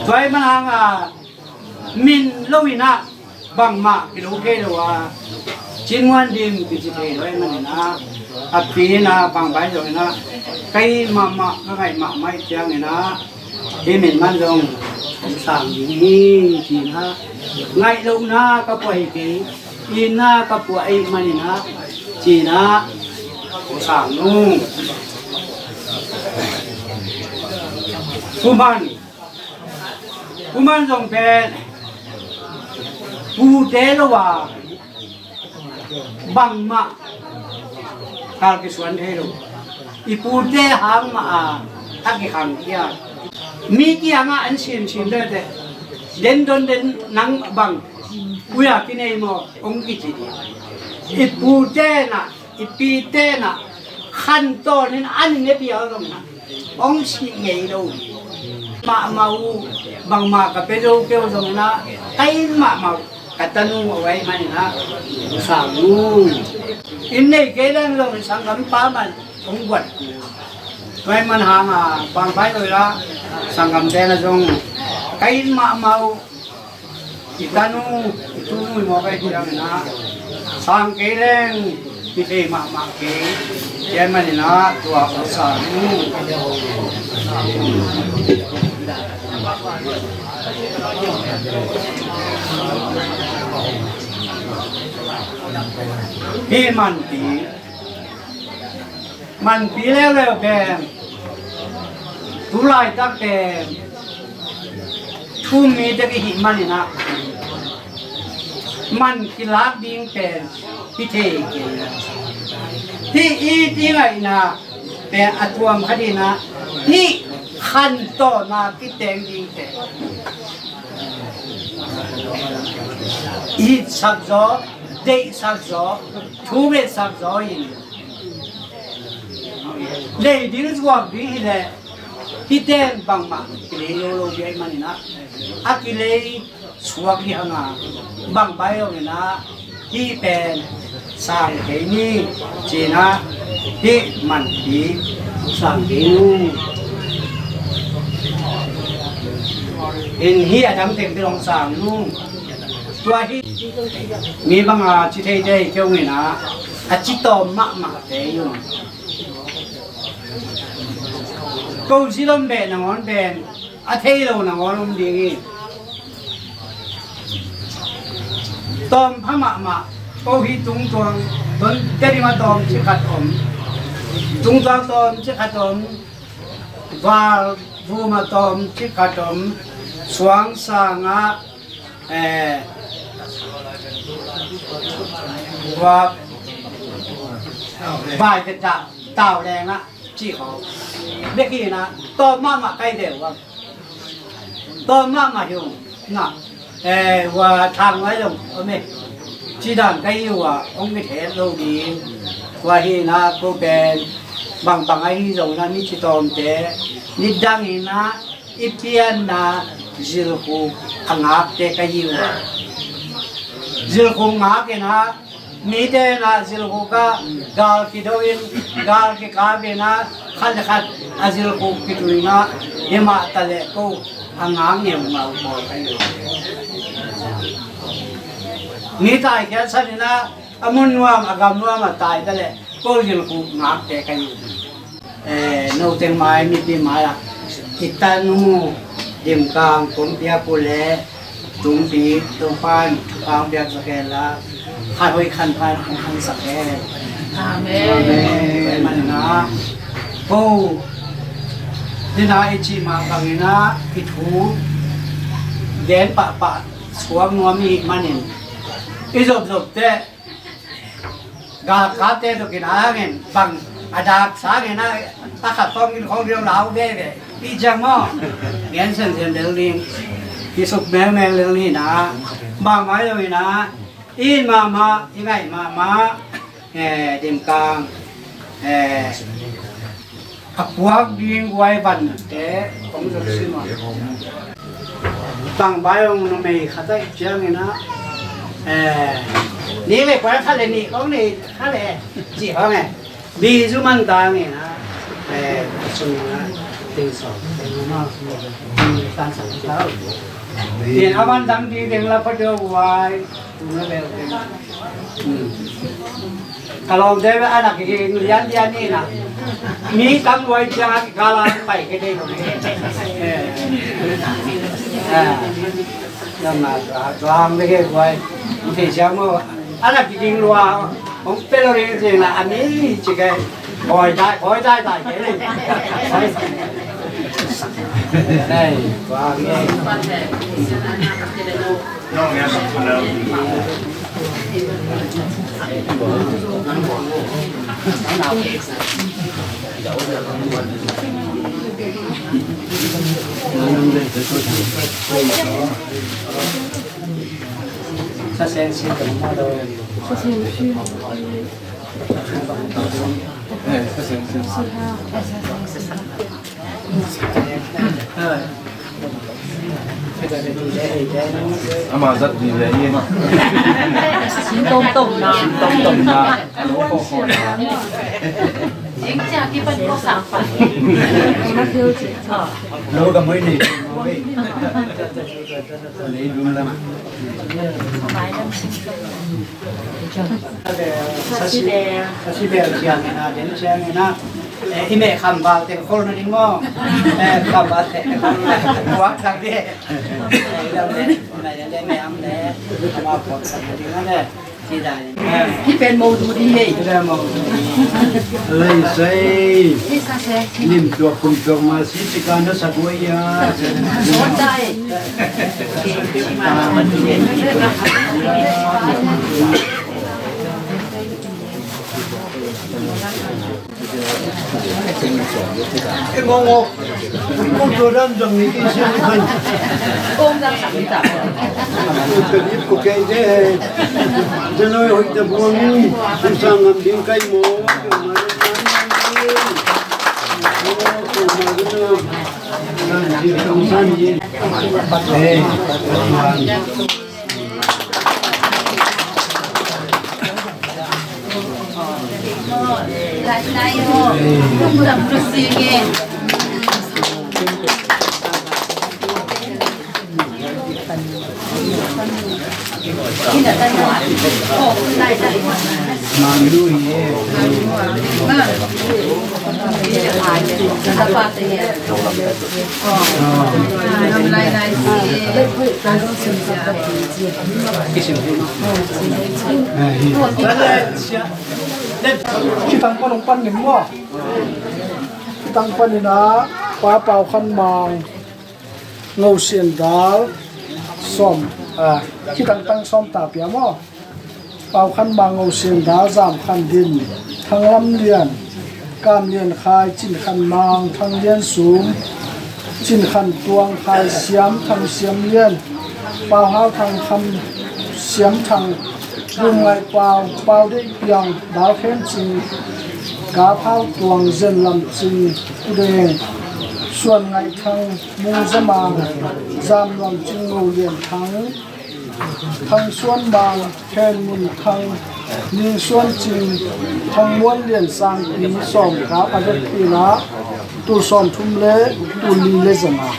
ตัวมันหางมินโลวินะบังมากิโลเกลว่าจิงวันดิมกิจเทตัวมันนะอับปีนะบังใบตัวนะใครมาก็ใครมาไม่เจียงนะที่มินมันจงสั่งอย่างนี้จีนะไงลงนะก็ปล่อยกีอินนะก็ปล่อยมันนะจีนะสั่งนู่นผู้มันจงเป็นผู้เตลว่าบังมาการกิสวนเทโลอีผู้เตหางมาทักกิขังเกียมีกี่หางอันชิมเด้อเด่นนังบังอุยากินเอโมองกิจิดีอีผู้เตนะอีปีเตนะขั้นตอนนั้นอันนี้เปียกตรงนั้นองชิเงยโลมาบังมากับเปโลเกลตรงนั้นไอ้มา กัตนูเอาไว้มันนะสั่งนูอินนี่เกลังเราสังกัมป้ามันองวัดไว้มันหามาบางไปเลยละสังกัมเดนจงไก่มาเมาอิตานูตูนูมอไปที่นั่นนะสังเกลังพิธีมาเกเยันมันนะตัวสังนูพี่มันปีแล้วแกทุลายตั้งแต่ทุ่มมีตะกี้หิมันนะมันกิลาบิงเป็นพิธีที่อีที่ไงนะเป็นอัตวมคดีนะที่ขันโตนะที่แต่งดิงแต่อีสักจอเด็กสักจอทูเมสักจอยินเลยดินสวบบีเลยที่แต่งบางมากิเลโยโลเบียมันนะอากิเลสวบที่หางาบางใบเอาเนี่ยนะที่เป็นสร้างเกณีจีนะที่มันดีสร้างเกณีอินเฮียทำเต็มที่ลองสั่งนู่นตัวที่มีบางอาชิเทเจเกี่ยวนี่นะอาชิโตมะเตยงกูสิลมเบนนอนเบนอาเทโลนอนลมดีตอมพมะโอหิตุงตวงตนเจริมาตอมชิขัดอมตุงตวงตอมชิขัดอมวาบูมาตอมชิขัดอมสวงสางะว่าบ่ายจะจับเต่าแดงนะจี้เขาเด็กนี่นะตอมมาใกล้เดียวว่าตอมมาอยู่นะว่าทางไว้ลงเอาไหมจีดังใกล้อยู่ว่าองค์ไม่เห็นเราดีว่าฮีนะก็เป็นบางไอ้ที่เรานะนี่จิตอมเตนิดังฮีนะอิเปียนนะจิลคูอังอาเตใกล้อยู่จิลคูงาเกนะมีเดนะจิลคูก็กาลกิโดวินกาลกิกาเบนะขัดอาจิลคูกิตุยนะเฮมาตะเลกูอังอาเนี่ยมาโมกันอยู่มีตายแค่สันนะอมุนวามอากามวามตายตะเลกูจิลคูงาเตกันอยู่โนเตงไม้มีปีไม้ละกิตานูเดิมกลางผมเปียกุเลตุงปีตุงพันกลางเปียกสแกนละขันไว้ขันพันขันสแกนอาเมนมันนะกูดินาอิจิมากังนะพิทูเดินปะสวมนัวมีมันเองอิจบเตะกาคาเตะตุกินอาเงินบังอาดาสาเงินนะตาขัดต้องกินของเรียวเหลาเบ้พี่จังมั้งเงี้ยเส้นเรื่องนี้ที่สุดแม่เรื่องนี้นะบางไม้เลยนะอินมายังไงมาเดิมกลางขับพวกยิงไว้บันแต่ผมจะซื้อมาบางใบมันไม่ขัดได้เจ้าไงนะนี่เลยกว่าท่านเลยนี่ของนี่ท่านเลยจีเขาไงบีจุมันตาไงนะช่วงนั้นเต็งสองเต็งมากตั้งสองเท้าเดี๋ยวอาวันดังดีเต็งละพอดีไว้ตรงนั้นเลยkalau dewa anak ini lian ni na, ni kang wai jangan kalah pai kede ko. Nama tuang lagi wai, mesti jamu anak ini luar, orang pelori ni na ani cakap boy die kede. Hey, tuang ni. No, ni apa kalau ça c'est un signe comme moi ça c'est un signe ça c'est un signe 阿妈在里面耶，心动动呢，动啊，人家基本都上班，Lo ka mo ni. Ni dum la ma. Sa si bel siang na den siang na. Ime kham ba te khol na ding mo. Kham ba te wa thang de. Dam de na me am de. Ma po sa ding na de. ที่เป็นโมดูดีได้โมดูดีเลยใส่นิ่มตัวคุณตัวมาสิจิการนัสกุยาได้มันเย็นไอ้งงงตัวด้านตรงนี้ที่ชื่อมันงงด้านสังกัดตัวนี้กูแก่เด้จะน้อยหอยตะบวงสุสานงามดิ้งไก่โม่นั่นที่ต้องสั่นยินเฮ้ยmudah bersih tidak tahu oh tidak mandu ye apa tu ya oh lain-lainที่ตั้งปั้นปั้นหนึ่งว่าที่ตั้งปั้นนี่นะป้าเป่าขันมังเงาเสียนดาลส้มที่ตั้งส้มตาเปียมั้งเป่าขันมังเงาเสียนดาลจามขันดินทั้งลำเลียนการเลียนคายจินขันมังทั้งเลียนสูงจินขันตวงคายเสียมทั้งเสียมเลียนเป่าห้าวทั้งคำเสียมทั้งลุงไงเป่าได้เพียงดาวเข้มจริงกาเผาตวงเจนลำจริงอุเดงส่วนไงทั้งมูสมางจามลำจริงงูเลียนทั้งส่วนบางแค่มุนทั้งมีส่วนจริงทั้งม้วนเลียนสร้างปีสองกาประเด็นปีนะตัวสอนทุ่มเละตัวลีเลสมา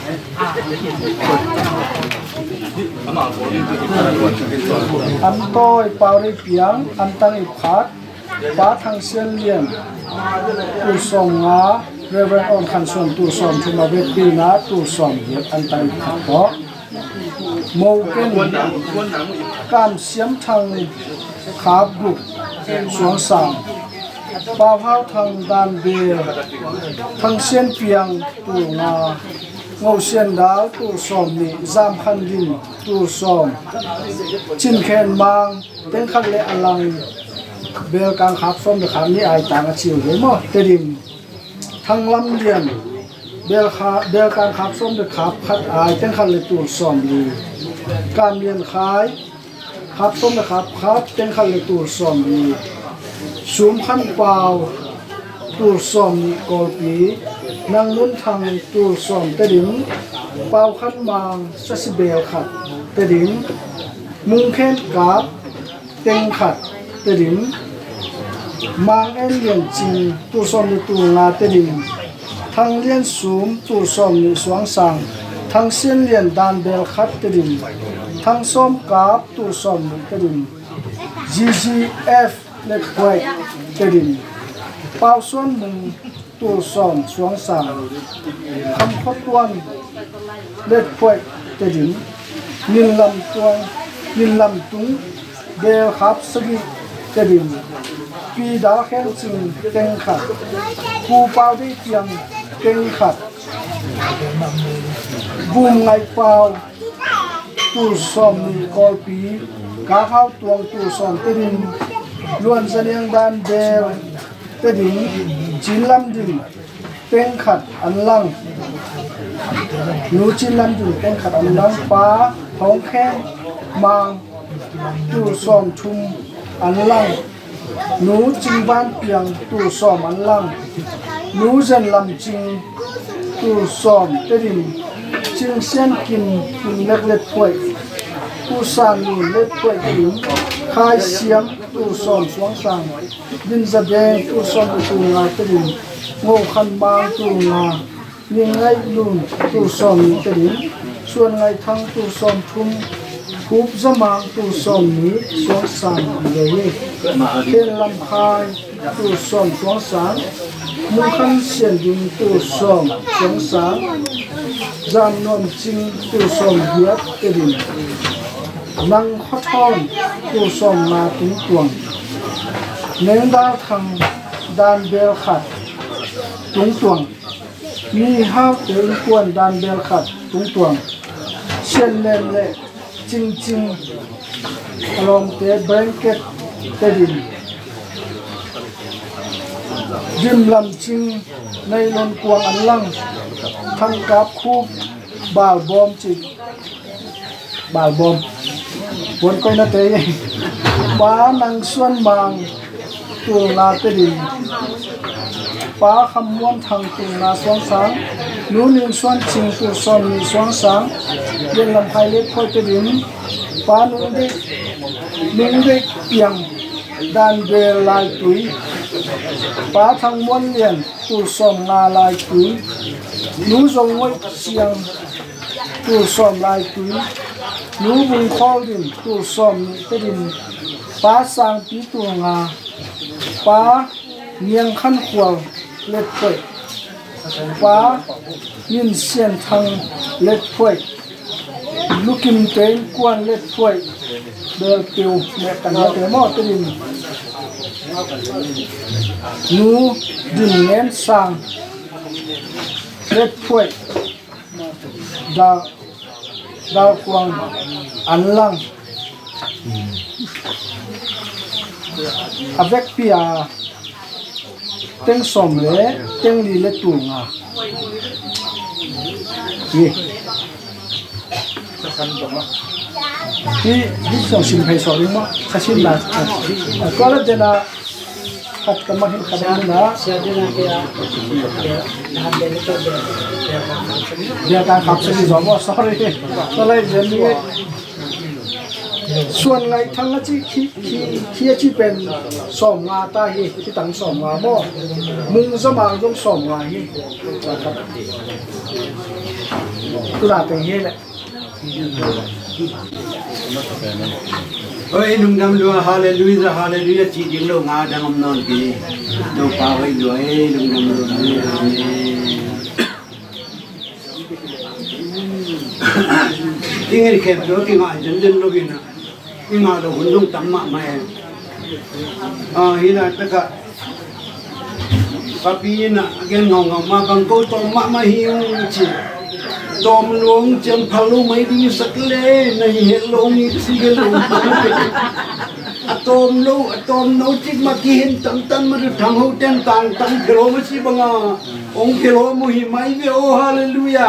อันโตยเป่าได้เปียงอันตั้งอีพัดป้าทางเสียนเลียนตัวสองงาเรเวนออนขันส่วนตัวสองทุ่มเวทีนะตัวสองเหยียดอันตั้งอีพัดเพราะโมเป็นการเสียมทางขาบุกสวงสามป้าเผาทางดานเบลทางเสียนเปียงตัวงาเงาเสียนดาวตัวสอมนี่จามขันดินตัวสอมจินแขนบางเป็นขันเลอลังเบลกางขับส้มเดือดนี่ไอต่างกันชิวเลยมั้งเตดิมทางลำเลียนเบลกางขับส้มเดือดขับขัดไอเป็นขันเลตัวสอมดีการเลียนขายขับส้มเดือดขับเป็นขันเลตัวสอมดีสูมขันเปล่าตัวสอมนี่กอลปีนางนุ่นทางตัวสอมเตดิมเป่าขันบางสัสเบลขัดเตดิมมุงแค้นกาบเต็งขัดเตดิมมางเอ็นเลียนจริงตัวสอมในตัวงาเตดิมทางเลียนสูมตัวสอมในสวงสังทางเส้นเลียนดานเบลขัดเตดิมทางส้มกาบตัวสอมเตดิม GGF เล็กไว้เตดิมเป่าส่วนหนึ่งตัวสอมสวงสังคำขดวนเล็กไว้เตดิมนินลำตัวนินลำตุงเบลขับสกิเตดิมปีดาวแข้งจึงเต็งขัดกูเป่าได้เพียงเต็งขัดบูมไงเป่าตัวสอมมีกอลปีกาเข้าตัวตัวสอมเตดิมล้วนเสนียงดานเบลเตดิมจินลำดินเต็งขัดอันลังหนูจินลำดินเต็งขัดอันลังฟ้าท้องแข้งมางตัวสอมชุมอันลังหนูจิงบ้านเปียงตัวสอมอันลังหนูเจนลำจิงตัวสอมเตดิมจิ ชิงเส้นกินเล็กเล็กถ้วยผู้สานนี่เล็กถ้วยกินคายเสียมตู้สอนสวงสางดินสะแดงตู้สอนตู้งาตะดินโง่คันบางตู้งาเลี้ยงไงลุนตู้สอนตะดินส่วนไงทั้งตู้สอนทุ่มคูบสมางตู้สอนนี้สวงสางเลยเทลำพายตู้สอนสวงสางมุขันเสียนดินตู้สอนสวงสางจานนวลจิงตู้สอนเบียดตะดินนังข้อทองตู้สอนมาถึงตวงเน้นดาวทางด้านเบลขัดตุงตวงมีห้าวเตยกวนด้านเบลขัดตุงตวงเช่นเล่นเล่จริงจริงลมเตะแบงเก็ตเตดินดิมลำจริงในลนกวงอันลังทั้งกับคูบบาลบอมจิบาลบอมวนก้อยนาเตยป้านังส่วนบางตัวนาเตดินป้าคำม้วนทางตัวนาสวงสางนู้นินส่วนจริงตัวซอนมีสวงสางเย็นลำไพเล็กค่อยเตดินป้านุ่งเด็กเอียงด้านเบลลายตุยป้าทางม้วนเลียนตัวซอนนาลายตุยนู้ทรงไว้เสียงตัวซอนลายตุยนู้บุญคอดินตัวซอนเตดินป้าสร้างปีตัวงาป้าเนียงขั้นขวางเล็ดถ้วยป้ายินเสียนทางเล็ดถ้วยลูกกิมเต็งกวนเล็ดถ้วยเดินปิวแม่กันเตะหม้อตะดินนูดินเน้นสร้างเล็ดถ้วยดาวกวางอันลังavec pia teng som le teng li le tu nga ni song sim phai so ring ma khasin la ko la de na khat ka ma hin khadam na sia de na ya na de le to de ya ta khap se ni zo mo sorry so lai de niส่วนไงทั้งที่ที่เป็นสองงาตาเฮที่ตั้งสองงาหม้อมุงสมางต้องสองงาเฮตุลาเป็นเฮแหละเฮ้ยนุ่งดำดูฮาเลลูยาฮาเลลูยาจีดิงโลงาดังอมนอนกีดูป่าไว้ด้วยนุ่งดำดูที่เงี้ยเก็บตัวที่งาจนลูกินะที่งาเราหุ่นต้องตั้มมาไหมฮินาตะกะปะปีน่ะเกณฑ์งงมาบังโกตอมมาหิวจีตอมหลวงเจียงพาลุไม่ดีสักเลยในเฮลงอีกสิเกลุตอมลูตอมโนจิกมากี่เห็นตั้งมาดูทางหูเต้นต่างตั้งกิโลมาสิบังองค์กิโลมุหิไม่เวโอฮาเลลูยา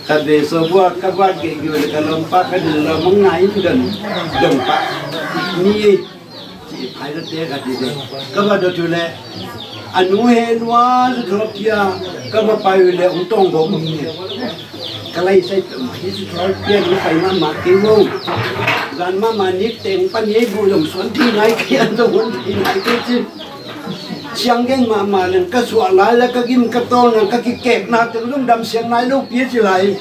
kade sebuah kabage gitu kalau empat kan dalam mengai itu dan gempa ni ada dia kade deh kabado tu le anu henwa kalau dia kabapa payu le untung bom ni kalau saya itu kalau dia ni payu mama kiwo dan mama ni teng pan ye bu dong suan ti nai kian dong ti nai tu siang gen mama nang kasualai la kagim katol nang kakikep na tulung dam siang nai lu pie silai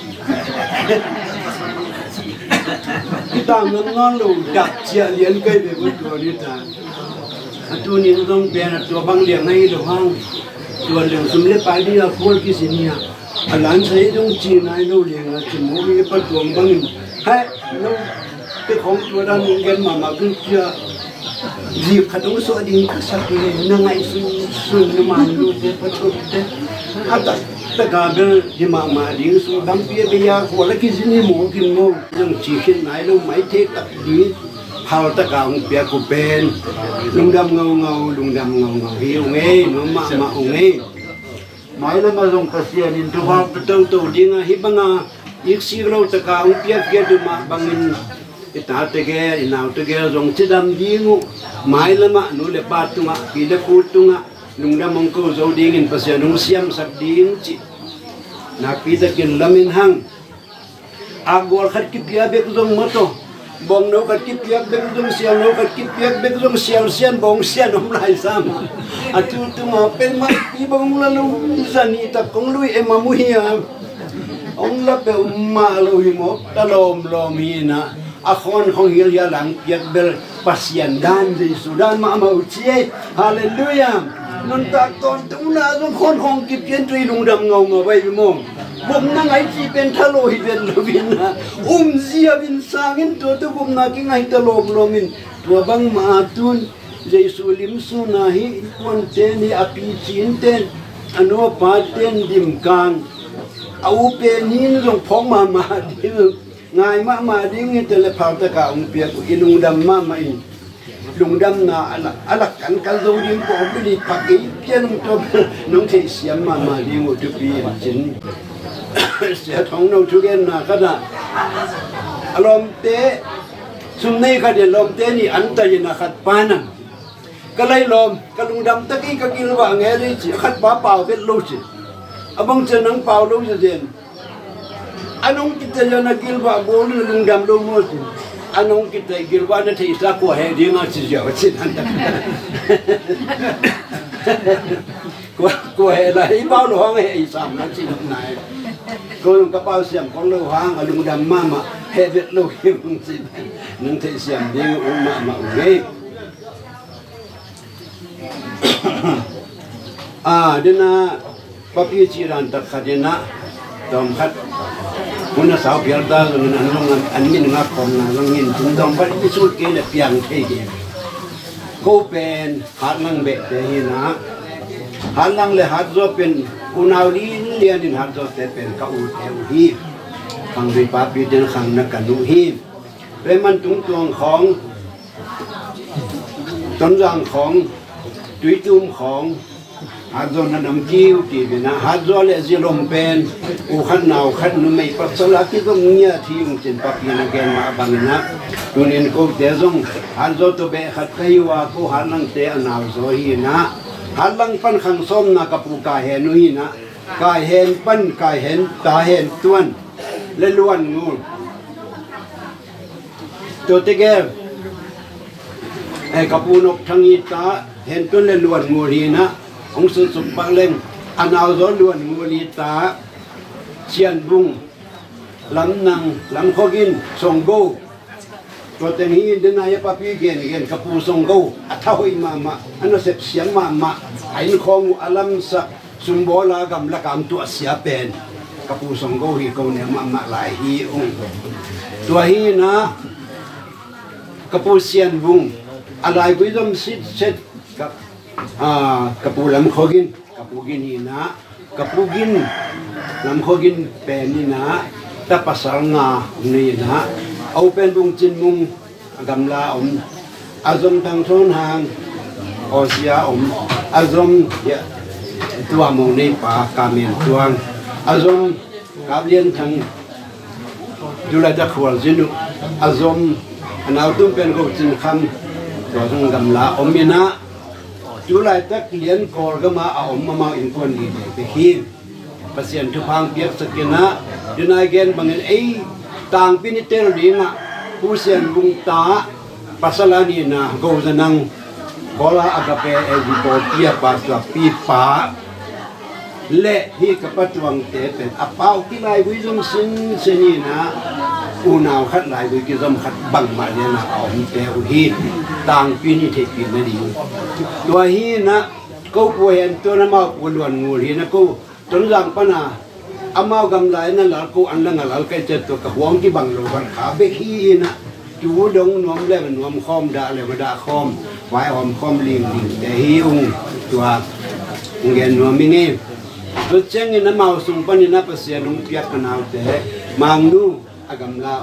kita ngon lu dak cia lian kai be bu tu ni ta atu ni dong pe na tu bang liang nai lu hang tu liang sum le pai dia fol ki sinia alan sai dong chi nai lu liang na chi mo mi pa tu bang hai lu pe khong tu dan gen mama ku cia dịp khát uống sữa đi các sắc thì nâng ngày xuân nó mà luôn thế bắt đầu thế tất cả cái gì mà đi xuống đám phía bây giờ của lấy cái gì ni mổ kim ngô nhưng chỉ khi nãy đâu mấy thế tập đi hao tất cả ông phía của bên lùng đâm ngầu hiểu nghe nó mà ông nghe mấy lần mà dùng cái gì nên tôi vào tôi đi ngay hết bằng ít xí lâu tất cả ông phía tôi mà bằng mình ita tege inau tege rong chidam dingu mai lama nu le patunga pida kutunga nungda mongko zo dingin pasya nung siam sak ding chi นักปีตะกินลำมินหังอากวลขัดกิบยาเบกดงมโตบองนกัดกิบยาเบกดงเสียนกัดกิบยาเบกดงเสียนเสียนบองเสียนอมลายซ้ำอาจุตุมาเป็นไม้ปีบองละลุซานีตะกงลุยเอมามุฮิยาองละเปอุมมาลุยโมตะลมลมฮีนะอาคอนของฮิลยาหลังเปียกเบลปัสยันดานดิสุดานมาอุเชียฮาเลลูยานันตะตอนตุนาจงคนของกิบเย็นตรีลุงดำเงาไว้มองบุมนั่งไอจีเป็นทะโลหิเป็นลวินนะเสียบินสางินตัวตุบุมนักไงตะลมลมินตัวบังมาตุนเยซูลิมสุนาฮิควนเตนีอภิชินเตนอนุปาเตนดิมกันเอาเปนินลงพองมาดิงายมาดิงเตเลพาวตะกาเปียกอินุงดำมาอินลุงดำนาอักกันกันโซดิงปอบลิปักอีเพียนตัวน้องเสียมาดิงอุตุปีจินเสียท้องน้องทุเรียนนะขณะอารมณ์เตะสุนนี่ก็เดี๋ยวลมเตะนี่อันตรายนะขัดปานังก็เลยลมก็ลุงดำตะกี้ก็กินว่าไงดิจิขัดป้าเปล่าเป็นลูกจิบังเจนังเปล่าลูกจะเด่นอันน้องกิจจะนักกินว่าโบลุงดำลูกโมจิอันน้องกิจกินว่านาทีสักว่าเฮดีงาสิเจ้าจินั่นกลัวอะไรเปล่าหลวงไอ้สามนั่นสิไหนก็ยังกระเป๋าเสียงของลูกหางลุงดำมาเฮเวตลูกหิมสินั่งเทเสียงดีอุ้มมาอุ้ยเดน่าปะพี่จีรันตะขัดนะตอมขัดคุณสาวเพียรตาลงนั้นลงอันนี้นักของนะลงเงินถึงตอมบัดพิสูจน์เกณฑ์เพียงเท่เดียวก็เป็นหัดลังเบะเทีนะหัดลังเลยหัดโจเป็นอุณาวลีเลียนหัดโจเป็นก้าวเอวฮีขังวิปาปีเดินขังนักการดูฮีเป็นมันตุงตวงของต้นรังของตุยจุ่มของฮัดโซนันน้ำจิ้วที่เป็นฮัดโซเลซิลมเป็นอุขันนาวขันนุ่มไม่ปัสสาวะที่ต้องเงียที่มุจินปักยันแกนมาบังนะตุนินก็เดซงฮัดโซตัวเบะขัดใครว่าก็ฮัดลังเตะนาวโซฮีนะฮัดลังปันขังส้มนะกับผู้กายเห็นนุยนะกายเห็นปันกายเห็นตาเห็นตัวนและล้วนงูตัวเตะแกไอ้กับผู้นกทั้งยีตาเห็นต้นและล้วนงูดีนะองสุสุปะเล่งอันเอาโซล้วนงูลีตาเชียนบุงลำนังลำขกินส่งโกตัวเต็งฮีเดินนายปะพี่เกณฑ์กับผู้ส่งโกอัฐหิมาอันนั้นเสพเสียงมาไอ้ของอลัมสะสุมโบลากำละกำตัวเสียเป็นกับผู้ส่งโกฮีเขาเนี่ยมาหลายฮีองตัวฮีนะกับผู้เชียนบุงอะไรกุยดมสิเสร็จกับกระปูลำขกินกระปูกินนี่นะกระปูกินลำขกินเป็นนี่นะแต่ภาษางานี่นะเอาเป็นบุงจินมุงกำลาอาจมทางทนหางอเสียอาจมตัวมงในป่ากาเมนตัวอาจมกับเลียนทางดูแลจะขวดจินุอาจมนาวตุ้มเป็นกุจินคำตัวทางกำลามีนะจุลัยตักเลี้ยนกอลก็มาเอามาอินคนดีไปฮีภาษาทุพังเปียกสกินะดูนายเกณฑ์บางไอ้ต่างพินิเตอร์ดีนะผู้เสียนบุงตาภาษาลานีนะกูจะนั่งกอลาอากาเปเอจิโกเปียปัสปีป้าเละที่กับปัจจุบันเตเป็นอเปาที่ลายวิจมสินเสนีนะอุณาวขัดลายวิจมขัดบังมาเนี่ยนะเอาเปอุฮีต่างปีนิเทปีนั่นเองตัวฮีนะก็ป่วยตัวนั้นมาปวดวันงูฮีนะก็จนรังปนาอามาอกำไรนั่นหลังกูอันนั้นหลังก็จะตัวกับหวงที่บังโลกันขาเบฮีนะจูดงนวมเล่มันนวมคอมด่าเลยมาด่าคอมไว้อมคอมลิงแต่ฮีองตัวเงินนวมมินี่ตัวเจ้าเงินน้ำมาส่งปนินาภาษาลุงเปียกกันเอาแต่มังดูอากำลา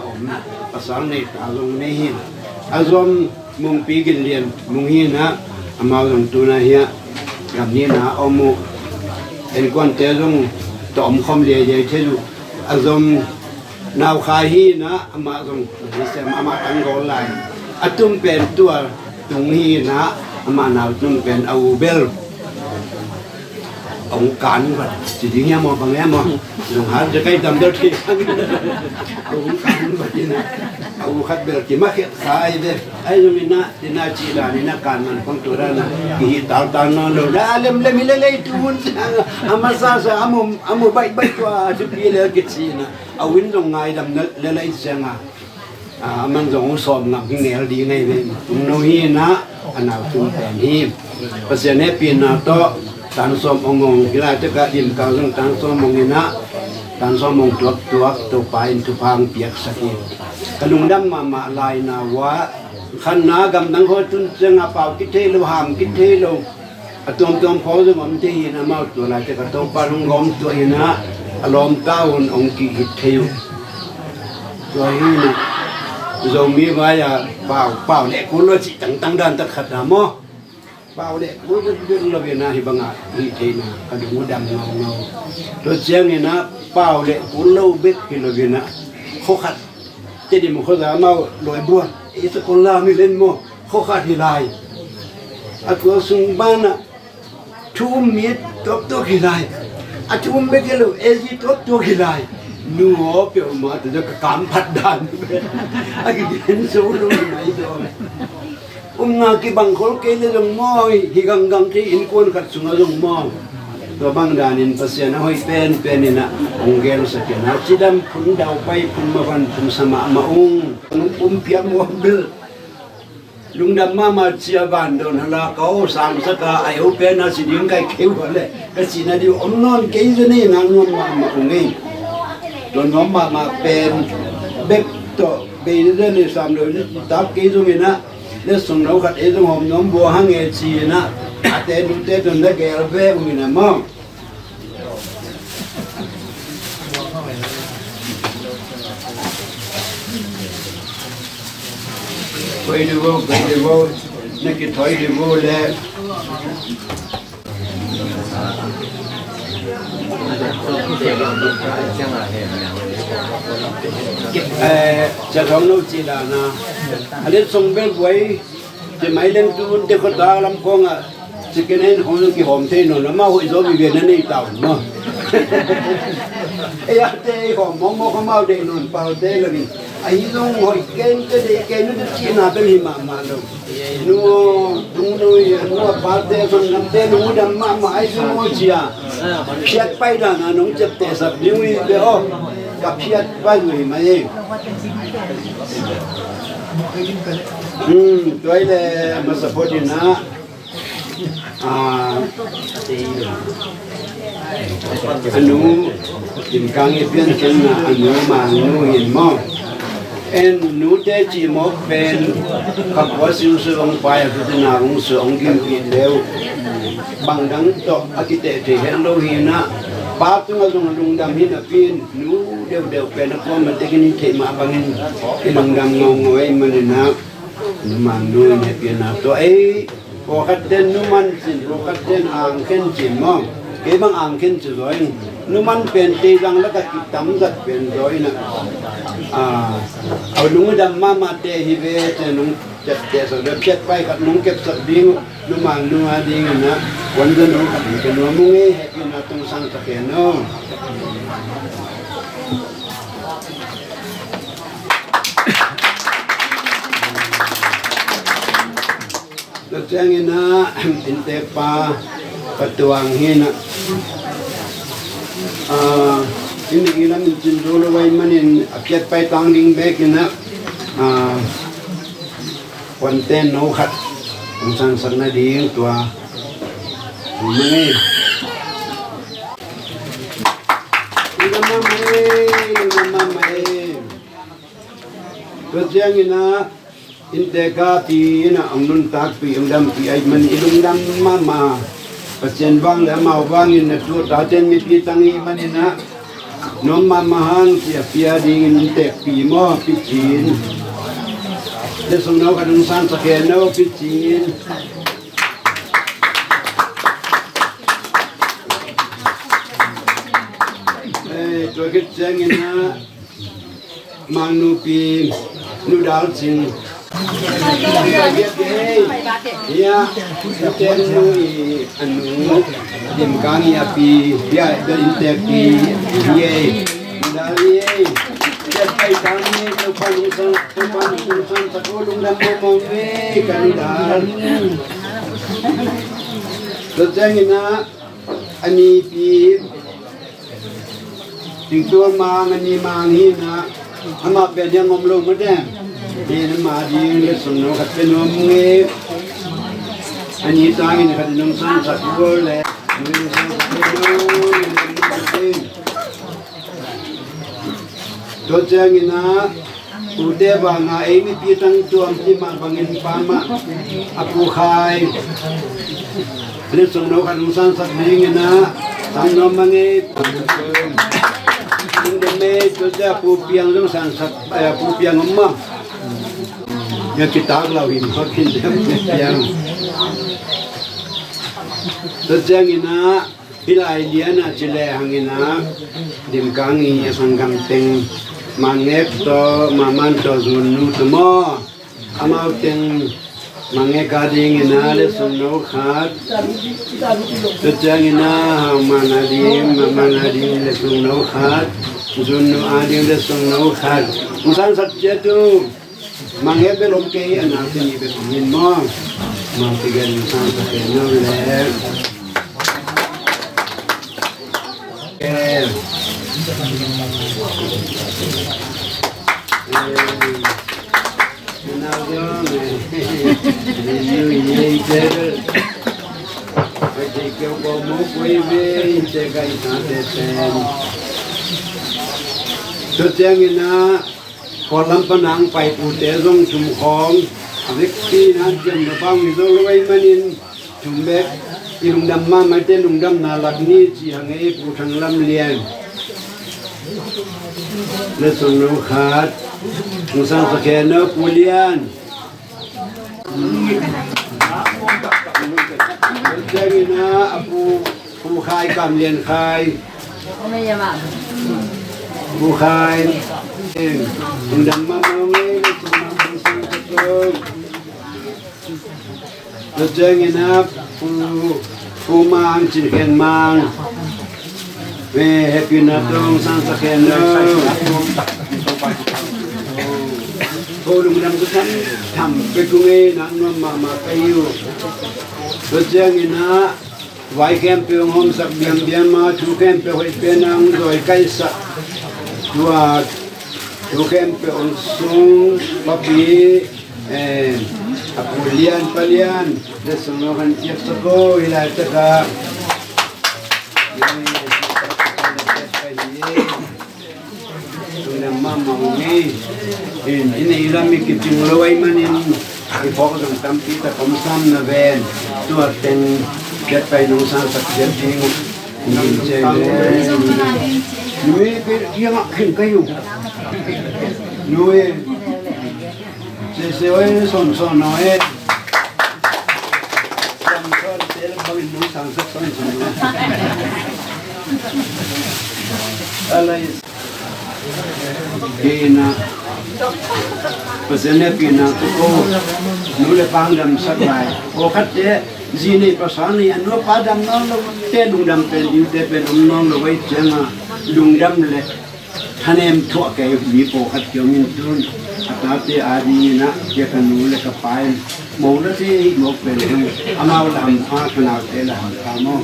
ภาษาในตาลงในหินอาจอมมุงปีกินเรียนมุงหินนะอามาลงตัวนะเฮียกับนี้นะอามุเอ็นก้อนเตลงตอมคอมเลียใหญ่เทลุอาจอมนาวคาฮีนะอามาลงดิเซมอามาตั้งกอลไลอาตุ้มเป็นตัวตุงฮีนะอามาหนาวตุ้มเป็นอาเบล ông cán vật chỉ tiếng nghe một bằng em mà dùng hát cho cái tầm đâu thì ông cán vật như này ông khát bèo chỉ mắc hiện sai đây ai rồi mình thì na chỉ là nên na cán mình phong tuổi là kỳ tao nó rồi đã lem lấy tuôn amasa sa amu bay qua chụp đi lấy cái gì nè ông win dùng ngày đầm lấy xem mình dùng sòm ngọc cái nghề đi ngay về nó hi na anh nào chung tiền hi bây giờ này pin nào to tan som ongong kila teka dim kaung tan som mongina tan som mong tuak to pain tu phang piak sakit kalung dam ma lai na wa khan na gam nang ho tun chenga pau kit the lo ham kit the lo atom pho zo mom te na ma tu la te ka to pa lung gom tu ina alom kaun ong ki hit theu to hi na zo mi wa ya pau le ku lo chi tang dan ta khat na mo bao lệ cũng rất là Việt Nam thì bằng ạ thì thế nào cái đúng đầm ngầu tôi xem này nó bao lệ cũng lâu biết thì là Việt Nam khó khăn thế thì một khó giá mau lội buồn ý sẽ còn làm đi lên mua khó khăn thì lại tôi sung ban ạ chú miết tốt khi lại chú miết cái lối ấy tốt khi lại nuo biểu mà từ cho cảm phát đàn cái đến số luôn này rồi nga ki bang khol ke le jong moi hi gang ki in kon khat sunga jong mo to bang dan in pasian hoi pen ina ongel sakena chidam phun dau pai phun ma van phun sama ma ung piam mo bil lungdam ma chia ban don hala kau sang saka ai o pen na si ding kai kheu le ka si na di om non ke jeni nang nom ma ungi don nom ma pen bek to be de ni sam do ni tap ke jong ina nếu sung nấu khát ấy trong hôm nhóm bùa hang nghề chi na, tết đúng tết tuần lễ kẹo về mình làm mong. Quay đi vô, nên cái thổi đi vô lẹ. Cha thong nấu chi là na, anh ấy sung bên quay, chỉ mấy lần tu để có ta làm con à, chỉ cái này không cái hòm thế nó mau hội gió bị về nó đi tàu mà, ấy à thế hòm mong không mau để nó bao thế là gì, ấy dùng hội cái nó chỉ là cái gì mà đâu, nó bao thế còn làm thế nó đâm mà ấy dùng hội chi à, phiệt bay là nó chụp thế sập đi về ô. Gặp phiệt vài người mà gì tôi là mà support na anu tìm càng nghiệp viên chân là anu mà anu hiền mong en nu te chỉ một bên các quá siêu sư ông phải cái nào ông sư ông kim tiền đều bằng đắng to architect thì hiện lâu hiền na ba tu nga dùng lung đam hin apin nu đều pe na ko ma te kin the ma bangin cái lung đam ngong ngoi man na ma nu ne pe na to ai ko khat den nu man sin ro khat den ang khen chin mong ke bang ang khen chu rồi nu man pen te rang la ka ki tam zat pen rồi na au lung đam ma te hi ve te nung chat te so de chat pai khat nung kep sak ding nu mang nu a ding na wan dân nu khat ke nu mu nge he ki na tung sang ta ke no Được chăng ina in te pa katuang hina ini ilang jin dolo wai manin apiat pai tang ding be kina konten no khat sang sang na ding tua mai mai được chăng ina Inteka ti na ang nun tak pi ang dam pi ay man ilung dam mama pasien bang le mau bang in na tu ta ten mi pi tangi man ina nom mama hang sia pia ding in te pi mo pi chin le song no ka dung san sa ke no pi chin to get jang ina mang nu pi nu dal chin Ya, kita nui anu dimkang ya pi ya berintepi ye dari jadi kami depan urusan sekolah dan memome kandidat. Sejengina ani pi tinggal mang ani manghina ama penya ngomlo meden. Ini madi lesono katpeno mungi ani tangin kadinong san sakole Dojangina ude banga ini pitang tuam lima bangin pama aku khai lesono kadinong san sakingina tangno mangi indeme doja pupiang long san sak pupiang emma ya kita lawin makin yang sejangina bila idea na cile hangina dimkangi sanggam teng mangep to maman to zunu temo amau teng mange gading ina le sunno khat sejangina manadim le sunno khat zunu adim le sunno khat usan satjatu Manghe belum ke anak ini bermain mau tiga insan terkenal leh. Kenal dong, ini jika kamu kuih jaga insan terken. Sejangina kolam penang pai putih zong cumkong, abis ini nanti jambang itu luai manin cumbek, ilung damma mati ilung dam nalak ni cihangai putang lam lian, leson lukat, musang sekena pulian, jangina aku khai kamlian khai, bukai. Undang mamang Lejengina Pumang Chicken Mang Happy Natong Sansakeno Tolong dan kesan sampai kungi nak mama kayu Lejengina Wai kempe hom sak biam ma tu kempe hoi penang doi kaisa dua tu kempe unsung papi apulian palian desunohan tiap sako ila taka mama ini ilami kiting lawai manin ipok ng tampi ta komsam na ben tuat ten ket pai nung san sak jeting ni jele nui per dia ngak khin kayu nui se oi son noe sam son tel bagi nung san sak son alai Kina pasene pina ko nule pangdam sabai o khatte zini pasani anu padam non te dungdam pe yude pe non lo wai chema dungdam le thanem thua ke bi po khat kyomin tun atate adi na ke kanule ka pai mo la ti mo pe amaw lam ha kana te la ha mo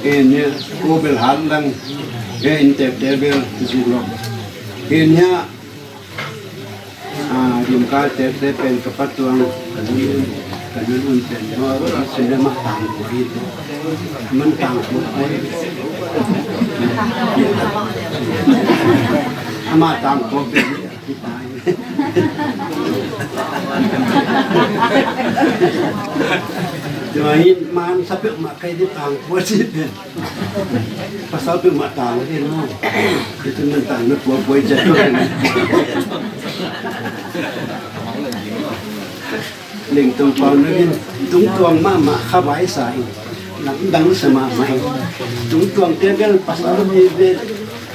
ne ko bel halang inte debel zulo kenya jumka tete pen kepatuang kanun unten no sudah matang itu mentang matang kopi Juain man sampai makai di tang posisi pasal tu matang ni no itu mentang nak buat jatuh ling tung pau ni tung tuang mama khabai sai nak dang sama mai tung tuang tegal pasal ni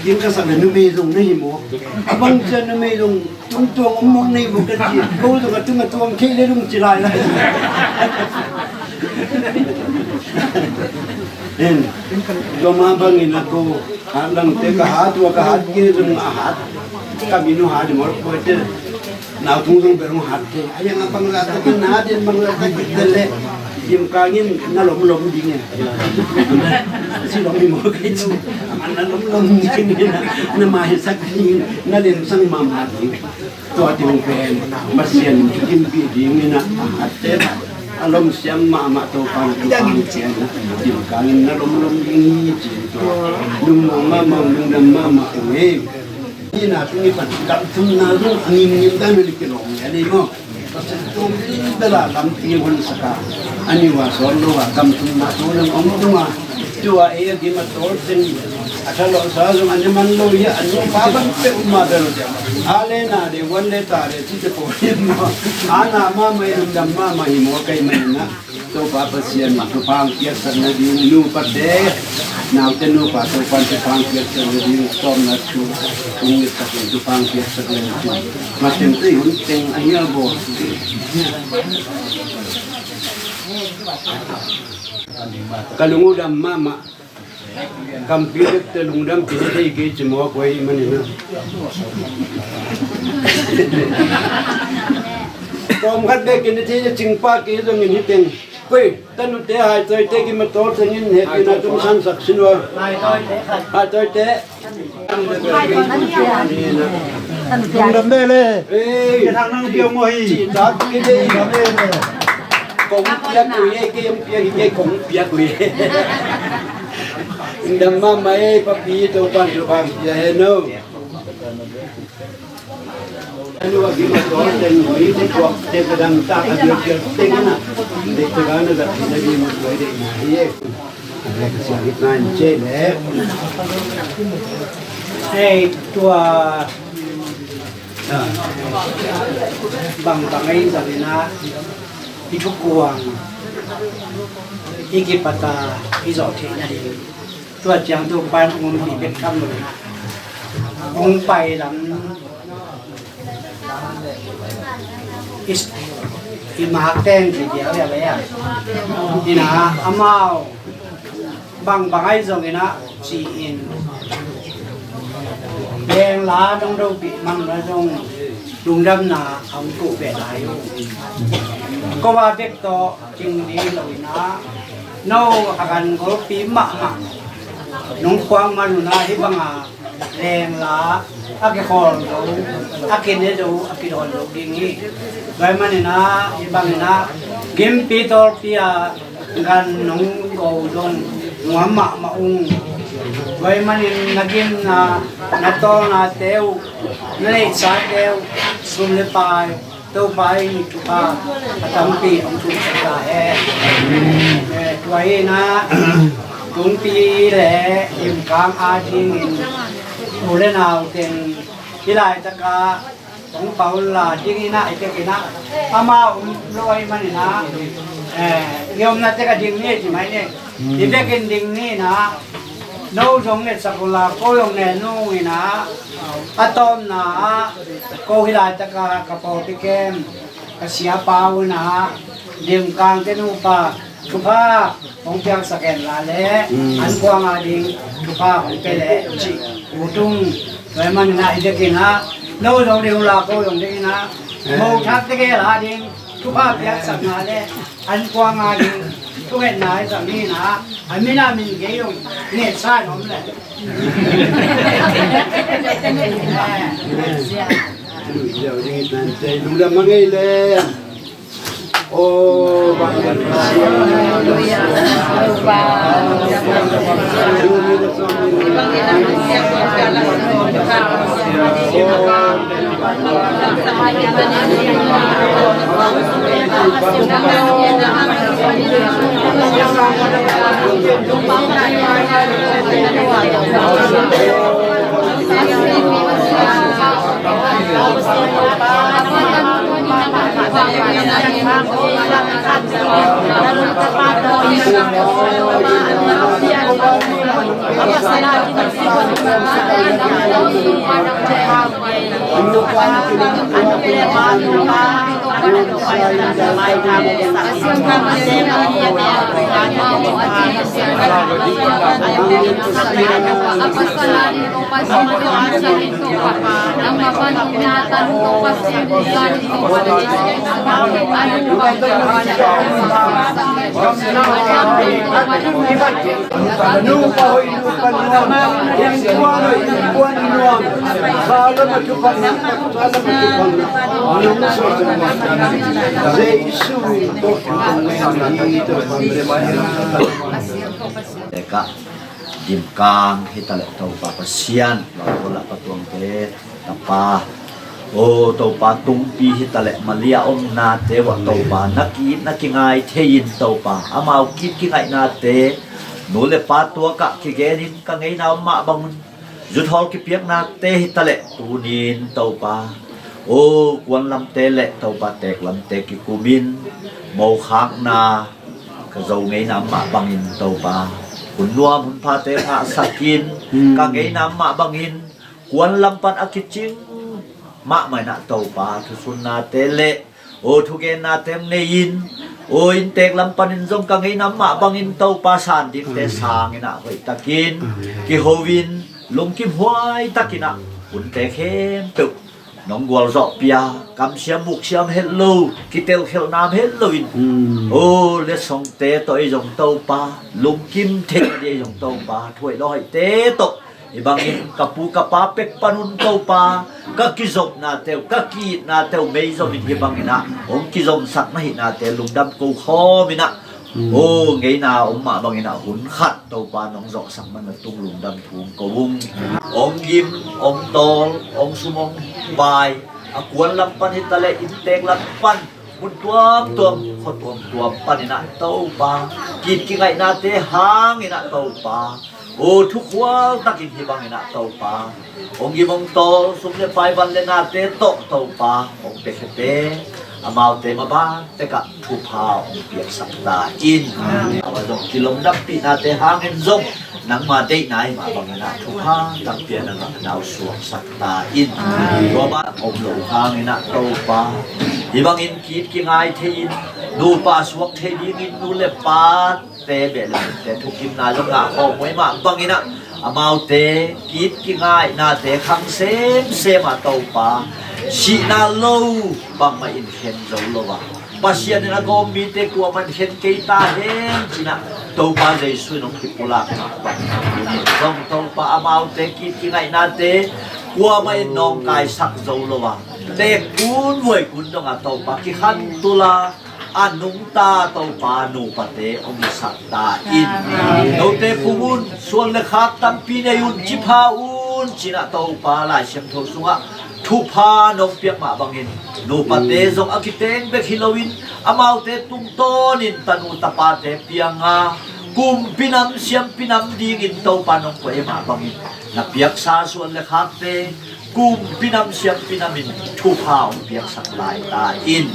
ยิงกษัตริย์นึกไม่ลงนี่หมอบางเจนไม่ลงตุ้งตัวมองนี่บุกกันจีกูตัวกับตุ้งกับตัวขี้เลยลุงจีไรเลยเห็นตัวมาบางอินละกูหาลังเตะกหาตัวกหาเกี่ยงอาหารกับอินุหาdi mor ko ite na tungtung berung hati ayang abang lata kin na din bang lata kitele im kangin na lom dinge si lom di mo kai chu aman na lom dinge na mahisak dinge na len sang mamati to ating pen masien kim pi dinge na ate alom siam mama to pang daging chen im kangin na lom dinge chi to nung mama nung mama weนี่นะตรงนี้ปัจจุบันทุ่งนารุ่งนิ่มได้ไม่ได้กินหรอกเนี่ยนี่ก็ตรงนี้เวลาลำตีวันสักการอันนี้ว่าสอนรู้ว่ากำทุ่งนาตัวนึงองค์ตัวจัวเอ๋กิมาโตเส้นอาจารย์เราสอนอันนี้มันรู้เยอะอันนี้ป้าบังเป็นอุมาเดินอะไรนะเดี๋ยววันเล่ตาเดี๋ยวที่จะปวดหัวอาณามาไม่รุนดำมาหิมัวไก่ไม่นะตัวป้าเปเสียนตัวพังเกียรตินาดีนูปัดเดนาวเตนูป้าตัวพันตัวพังเกียรตินาดีตอมนัดชูตรงนี้ตัดตัวพังเกียรตินาดีมาเต็มที่หุ่นเต็งอันนี้บ่กะลุงดำมาคำพิลึกแต่ลุงดำพิลึกที่กี่จมัวกวยมันนี่นะตอมขัดเด็กกินที่จะจิงป้ากี่ตรงนี้เต็งเฮ้ยตั้งแต่หายใจเตะกินมาโตเส้นนี้เห็นกินอะไรต้องสั่งสักสินวะหายใจเตะลุงดำได้เลยเฮ้ยทางนั่งเดียวมวยจีดักกี่ได้ดำได้เลยกงเปียกุยเกี่ยมเปียกเกี่ยกงเปียกุยดำมาไม่ปะปีตัวปันตัวปังอย่าเห็นเนอะอันนี้ว่ากินมาตัวเต็งหุยเต็งตัวเต็งกระดังตาเดียวเดียวเต็งนะเด็กตัวนั้นแบบนี้ดีมาตัวเด็กนะเย่อะไรก็เสียงนั่นเจ๊แล้วไอ้ตัวบางไอ้สัตว์นะที่พวกกวางที่กิปตาที่จอดเทียนดีตัวจังตัวไปองค์ที่เป็นคำหนึ่งองค์ไปหลังอิมหาแตงที่เดียวอะไรอ่ะนี่นะอามาบางไอ้ตรงนี้นะจีนแดงล้าต้องดูปีมังนะตรงลุงดำนาเอาตู้เปล่าอยู่ก็ว่าเด็กโตจริงดีเลยนะโน่อาการเขาปีมะน้องควางมันนะที่บางอ่ะแรงล้าอาเกคอนดูอาเกเนดูอาเกโดนดูดิ่งนี้ไว้มันนี่นะที่บางนี่นะเกมปีโตปีอ่ะกันน้องโกดงหัวมะอุ้งไว้มันนี่นักเกมนะโตนะเตียวนั่นเองสายเตียวสุ่มเลยไปตัวไปทุกบ้านทำปีของทุกสัปดาห์ไว้นะทุกปีแหละยิ่งกลางอาทิตย์ดูเล่นเอาเต็มที่ไรตะกาของเปล่าละจริงนะไอ้เจ้ากินะอามาลอยมันนี่นะยอมนะเจ้าก็จริงนี่ใช่ไหมเนี่ยที่เด็กกินจริงนี่นะโน้ตรงเนี่ยสักลาโกยงเนี่ยนู่นนะอะตอมนะโกหิลาตะกากระเป๋าปิเกมกระเสียเปล่านะเดี่ยมกลางเจนูปาทุกภาคของเพียงสแกนลาเล่อันกว้างอาดิงทุกภาคของเปเล่จิอุตุงไว้มันนะอีเด็กนะโน้ตรงเดียวลาโกยงเด็กนะโมชักเด็กลาดิงทุกภาคเพียงสักนาเล่อันกว้างอาดิงทุกเห็นนายสักนี้นะอันไม่น่ามีเกี่ยวเนี่ยใช่หรอมเลยเดี๋ยวนี้นั่นใจดูแลมันไงเลยโอ้บางคนดูยาดูบ้าดูมีแต่สองบางทีเราเสียบกันแล้วก็ข้าวสมัยนี้มันนี่ Deka dim kang hita le tau pa pasian la bola patuang te tapa o tau pa tumpi hita le malia om na te wa tau pa nakingai thein tau pa amau kit kingai na te no le pa tua ka ki genin ka ngai na ma bangun zut hol ki piak na te hita le tunin tau pa o kwan lam te le tau pa tek lam te ki kumin mau khak na ka zau ngai na ma bangin tau paคุณนัวมุนพาเตะสักกินกางเกน้ำมะบังหินควนลำปันอากิจิงมะไม่น่าเต่าป่าทุสุนนาเตเลโอทุเกนาเต็มเนยินโออินเตกลำปันอินซงกางเกน้ำมะบังหินเต่าป่าสานดิเตสางอินะหอยตะกินกิโฮวินลงกิมหวยตะกินะคุณเตเข้มตุกน้องกัวรอปียกำเชียมุกเชียมเฮลโลกิเตลเฮลน้ำเฮลโลวินโอ้เลสงเตต่อยงเต้าปาลุงกิมเทเดียงเต้าปาถ้วยลอยเตตกอีบางอินกับปูกับปาเป็กปนุนเต้าปาก็กิจบนาเตวก็กีนาเตวไม่จบอีบางอินะองกิจบสักไม่นาเตลุงดำกูคอมินะโอ้ไงนาองมาบางอินะหุ่นขัดเต้าปาน้องจอกสักมันตุ้งลุงดำทุ่งกวุ้งองยิมองโตองสุมงบายกวนลำปันหิตะเลอินเตกลำปันมุนตัวคนตัวปันอินะเต้าปากินกิไงนาเตหางอินะเต้าปาโอ้ทุกวันตักกินที่บางอินะเต้าปาองยิมองโตสุมเลไฟวันเลนาเตโตเต้าปาองเตเตอามาเตมาบ้านเตกะทุพาองเปียกสักตาอินอามาดงกิลมดับปีนาเตหางเห็นซงนังมาได้ไหนมาบางนะทุกข้างตั้งเปียนังดาวสวงสักตาอินรวมบ้านอมหลงข้างนะเต้าปาที่บางอินคิดกิงไอเทียนดูปาสวกเทียนดูเล็บปาเตเบลแต่ทุกกิมนาลงอาของไว้มาบางอินะอามาเตคิดกิงไอนาเตขังเซมาเต้าปาชีนาโลบางมาอินเห็นโจโลวะpasien na ko mite ko man hen kay ta hen china to pa dei su nong tipula pa dong to pa amau te ki ngai na te kwa mai nong kai sak zo lo wa te kun voi kun dong a to pa ki khan tula anung ta to pa nu pa te om sak ta in no te pumun suan le khak tam pi ne yun chi pha un china to pa lai sem tho sunga thu pha nong piak ma bangin no pate zong akiteng be hilowin amau te tung tonin tanu tapate pianga kum pinam siam pinam ding in to panong ko ema bangin na piak sa suan le khakte kum pinam siam pinamin thu pha ong piak sak lai ta in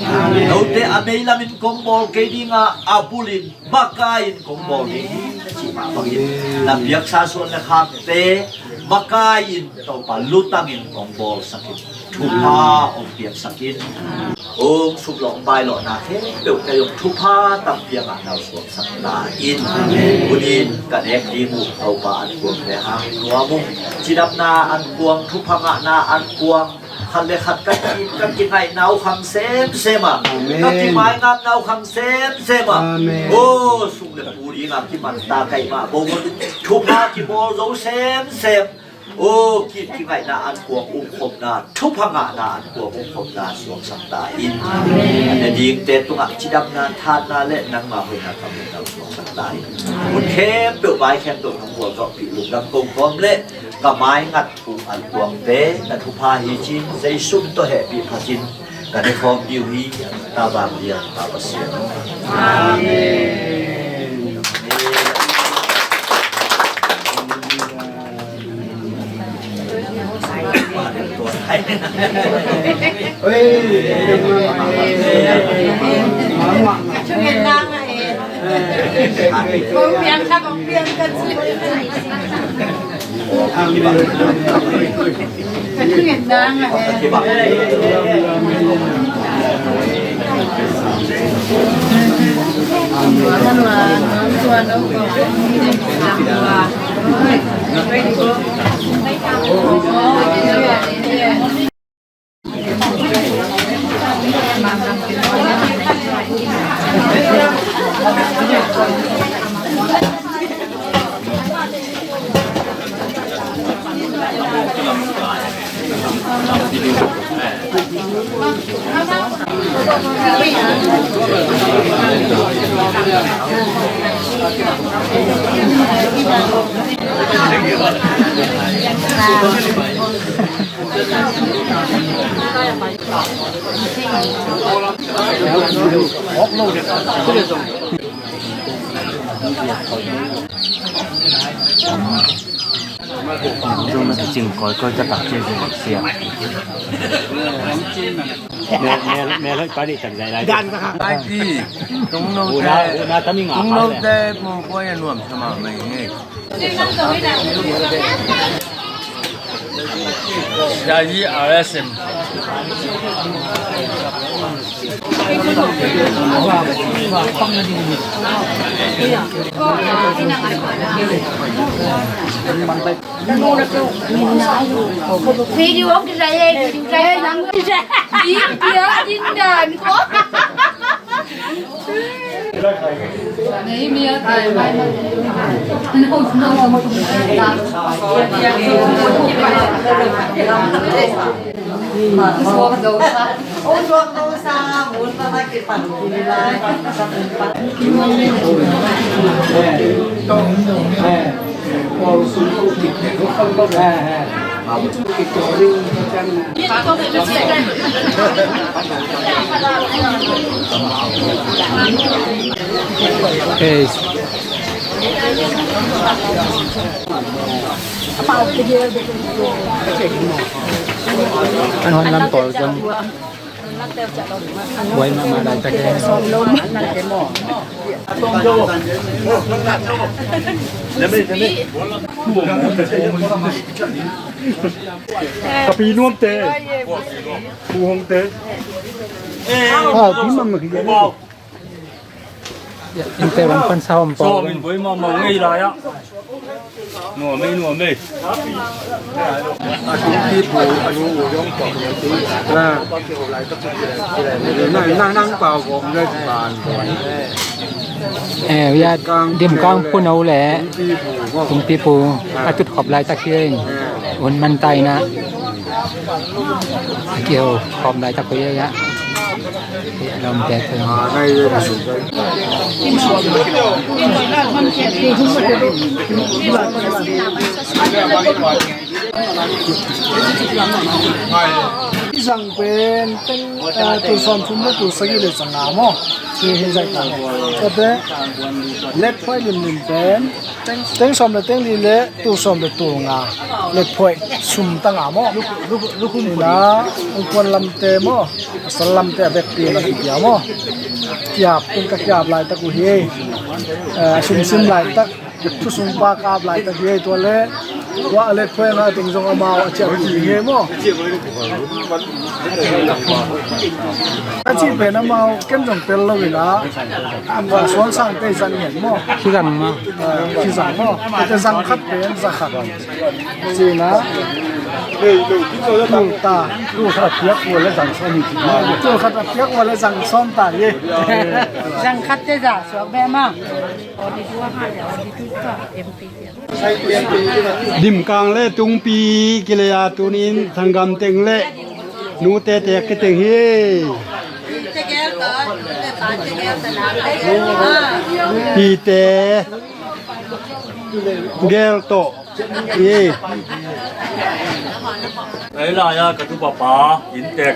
no te amei lamin kombol ke dinga abulin makain kombol ni chi ma bangin na piak sa suan le khakte makain to palutangin kombol sakit thu pha ong piak sakin ong suk long bai lo na he đều tay ong thu pha tam piak a nau suak sak la in bunin ka nek di mu au pa an kuang le ha nuwa mu chidap na an kuang thu pha nga na an kuang khan le khat ka ki ngai nau kham sem ma ka ki mai ngam nau kham sem ma o suk le puri ngam ki man ta kai ma bo thu pha ki bo zo semโอ้คิดที่ไงนาอันกวงอุ้มคมนาทุพงะนาอันกวงอุ้มคมนาสวงสัมตาอินอันนี้ยิงเตตุงะจิดับนาทานนาเละนังมาเฮนาทำเป็นเราสวงสัมตาอินมุนเข้มเปลือกไม้เข้มตัวของหัวก็ผิวดังกงพร้อมเละกับไม้งัดถูกอันกวงเตแต่ทุพาฮีจินใจซุ่มตัวแห่ปีพจินแต่ในฟอร์มดิวฮีตาบางเดียตาบเสียอาเมเฮ้ยช่วยเงินดังไง Chúng nó chừng có cho tập chơi gì xìa. mẹ lấy cái đi chẳng dạy lại. Ai đi? Chúng nó tê một quay nuông sao mà mày nghe. Gia yi RSM. Video cái này lắm chín chín đàn có này mía tài mai Okay. Anh Hoan làm tội con quay mà đại ta cái cà phê nuông tê phù hồng tê tím mà cái anh tê vẫn phân sau một So mình với mà ngay lại á. Nùa mê. năng vào gồm lên bàn ya điểm con phun ấu lẽ cùng pi phùจุดขอบลายตะเคียนวันมันไตนะเกี่ยวขอบลายตะเคียนยะลมแดดเลยสั่งเป็นตัวซ้อมทุ่มแล้วตัวสกิลเลยสั่งหนามอ่ะที่เห็นใจกันก็เป็นเล็ดพอยลิมเป็นเต็งซ้อมเลยเต็งลีเล่ตัวซ้อมเลยตัวงาเล็ดพอยสุ่มตั้งหนามอ่ะลูกนี่นะองค์ลำเตมอ่ะสลัมเตะแบบเตียนอะไรอย่างอ่ะหยาบเป็นกระหยาบลายตะกุเฮสุ่มลายตะทุสุงปากาบลายตะเฮตัวเล่ว่าเล็ดพอยนะถึงจงเอามาเจ้าที่เฮมั้งอาชีพเป็นน้ำมันเข้มจงเป็นเลยนะว่าสวนสังเกตสังเห็นมั้ง ที่สั่งมา ที่สั่งมั้งแต่สังคัดเป็นสังคัดจีนะลูกตาลูกขัดเปียกวันและสังส้มลูกขัดเปียกวันและสังส้มตาเย่สังคัดจะจ่าสวมแบบมั้ง ดิมกลางเล่ตุงปีกิเลยาตุนินทางกำเต็งเล่นูเตะกิเต็งเฮปีเตเกลโตเย่ Đấy là cái thứ bà hiện tại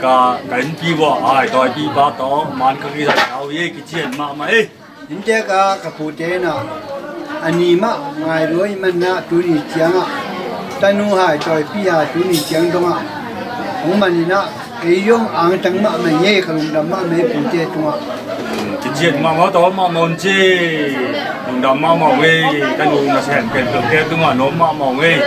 cái pi vợ ai đòi pi bà đó man cái gì nào vậy cái chuyện mà mày hiện tại cái phụ chế nào anh em mà ngày rồi mình na chú đi chiang à ta nu hai đòi pi à chú đi chiang đúng à ông mình na cái dùng ăn trắng mà mình nhẹ cái lồng đầm mà mình phụ chế đúng à cái chuyện mà nó đó mà mòn chi đồng đầm mau mỏng ấy cái nụ nó sẽ cái từ kia từ ngoài nó mau mỏng ấy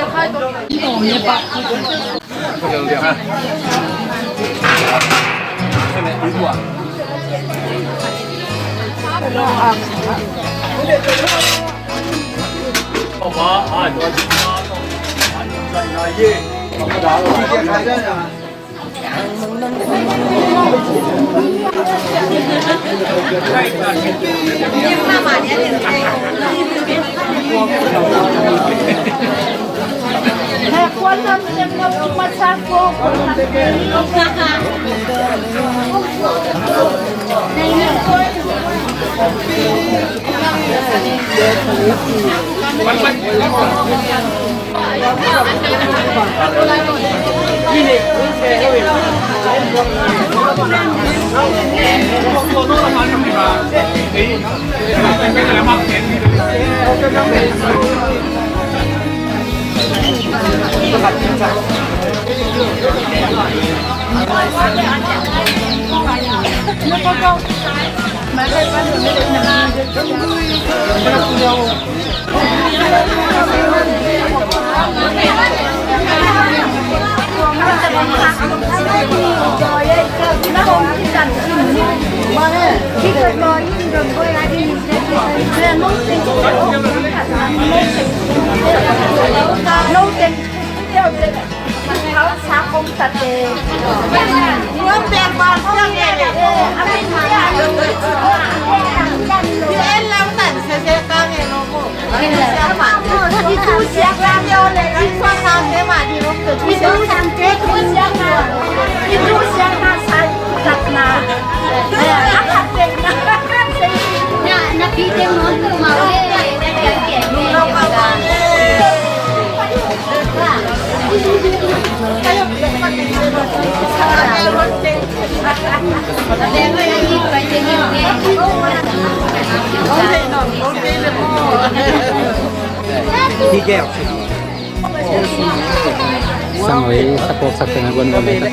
sang ấy sắp bọc sắp thành quân quân này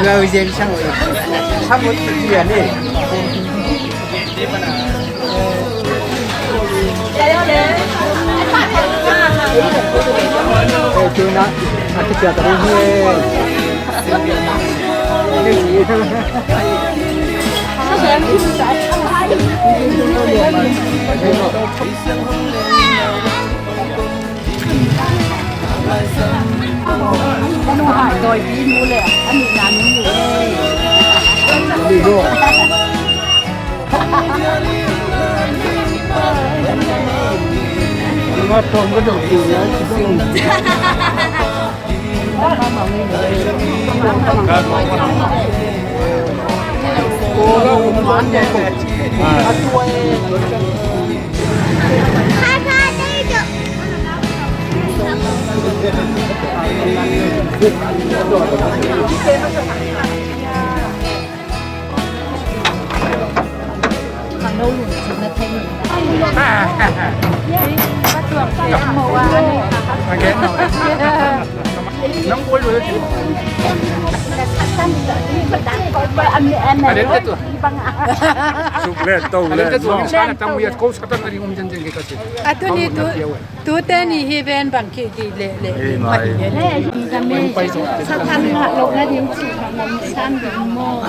người dân sang rồi sắp một chuyện đi chú nó ăn cái chợ tao đi nó hỏi rồi đi mua lẹ anh bị làm những gì đi luôn mà trộm cái đồ gì đó cô nó cũng bán vậy à chuối mà nấu luôn chúng ta thấy mình bắt chuột cái màu này nóng quấy rồi tu tên thì hi ven bằng kia thì lệ mặt lệ thì làm咩sao thằng họ lộc ra điểm chỉ mà mình san được mò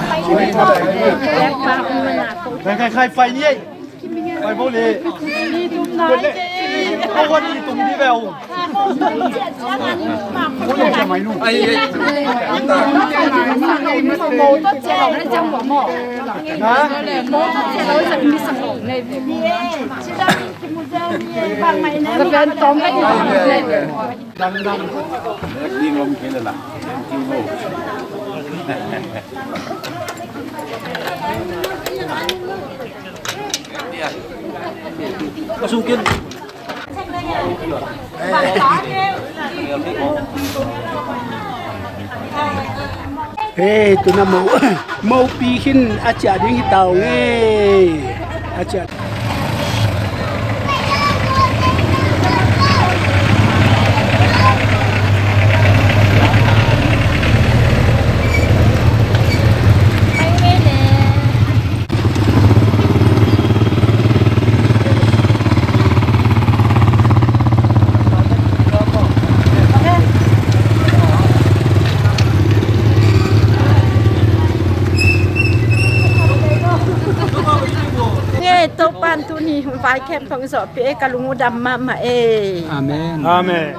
đẹp mà mình làใครไฟนี่ไฟพวกนี้นี่ตุ้มน้อยเอาคนนี้ตุ้มที่แววคนนี้จะไม่รู้ไอ้โมก็เจ๋งแล้วจังหวะหมอนะโมก็เจ๋งแล้วจะมีสมองในนี่ชิดาคิมูเจนี่บางไหมนะจะเป็นตอมก็อยู่ดังยิงลมเขียนเลยล่ะยิงโลcó sung kiên Hey, tu na mau pihin acha ding tao nge acha โตปานทุนีไฟแคมทองสอบเปกะลุงดำมาเอ อาเมน อาเมน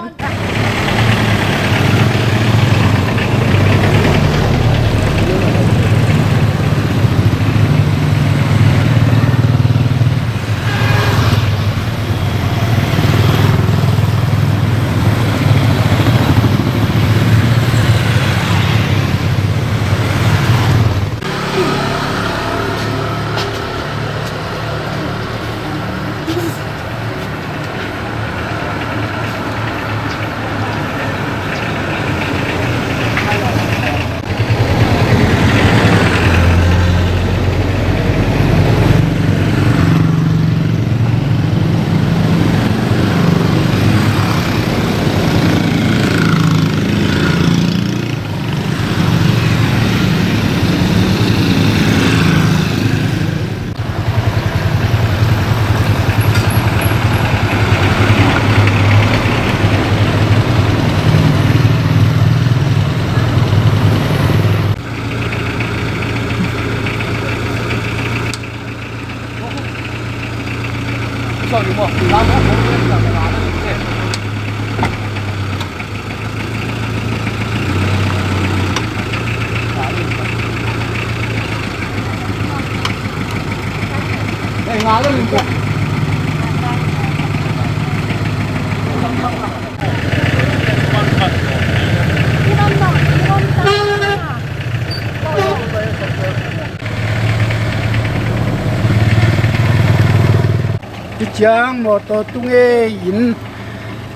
chiang mò to tung e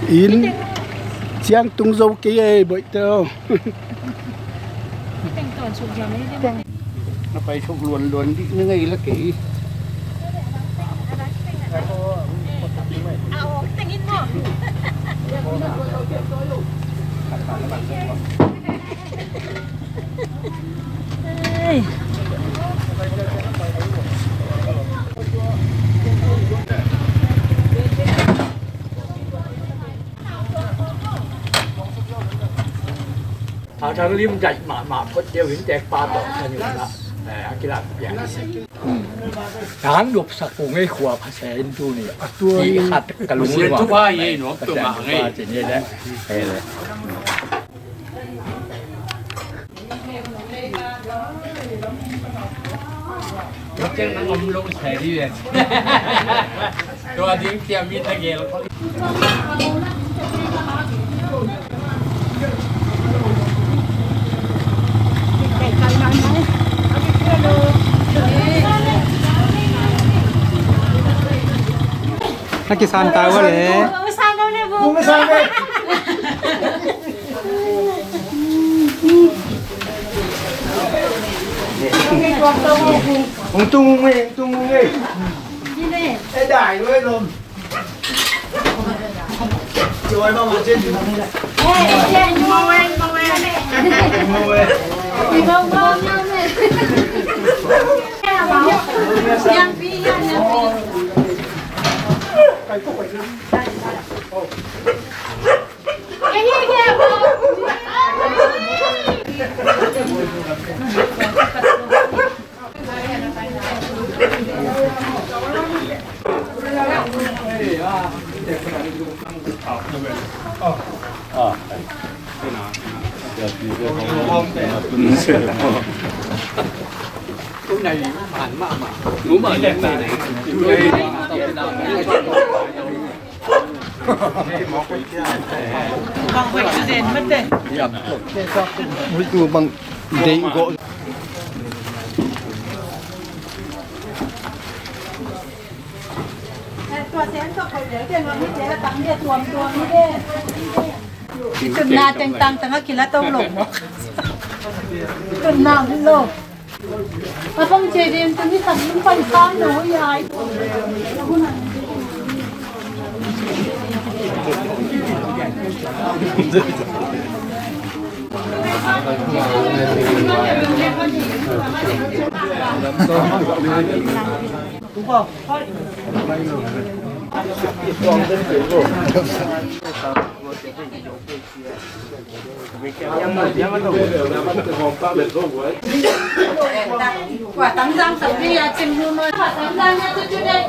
in chiang tung dâu kia e bội tao nó phải không luồn đi như ngay là kỹทางริมใจหมาก็เดียวหินแตกปลาต่อกันอยู่ละกีฬาอย่างทางหลบสักปุ่งให้ขวบภาษาอินดูนี่ที่ขัดกันลุงว่าทุกว่าเย่หนูตัวมาไงเจนี่แหละเลยเจ้านั่งอมลงแฉที่เลยตัวดิ้งเตรียมมีดตะเกียบนักกีฬาตาวะเลย ông tung nghe cái đài nuôi lùm rồi bao mặt trên mong em thì không nhau mẹ nhang pi cái cục này cái gì kìa cái này hẳn mà ngủ mà đẹp này đây bằng vậy cứ rèn mất đây mũi tu bằng đỉnh gỗตัวเซนก็เขาเดี๋ยวเดี๋ยวมันเจ๊ตังเดียตัวนี้เด้จนนาจังตังแต่ก็กินแล้วต้องหลงจนนาที่โลกมาต้องเจดีมจนที่สั่งมันไปซ้อนหนูยายđúng không? quả tắm răng sạch đi là chừng luôn rồi quả tắm răng nha tôi đây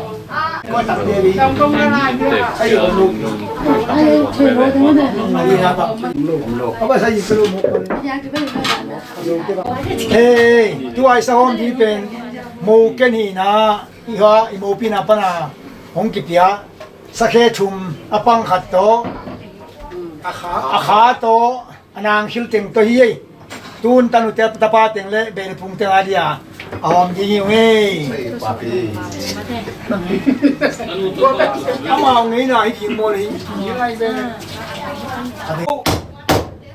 coi tập địa đi trong công ra xây dựng luôn chơi bố thế này đi ha tập luônเขาไปใส่ยิงลูกหมดเฮ้ยตัวไอ้สาวที่เป็นโมเกนีนะอีกว่าอีโมปีนาปนาหงกิปยาสักแค่ชุมอปังขัดโตอาขาโตอนางชิลเต็งตัวเฮียตูนตันุเตตะปาเต็งเละเบนพุงเต็งอาเดียออมยิงอยู่เฮ้ยเอามาเอาไงหน่อยกินโมเลยยังไงเบน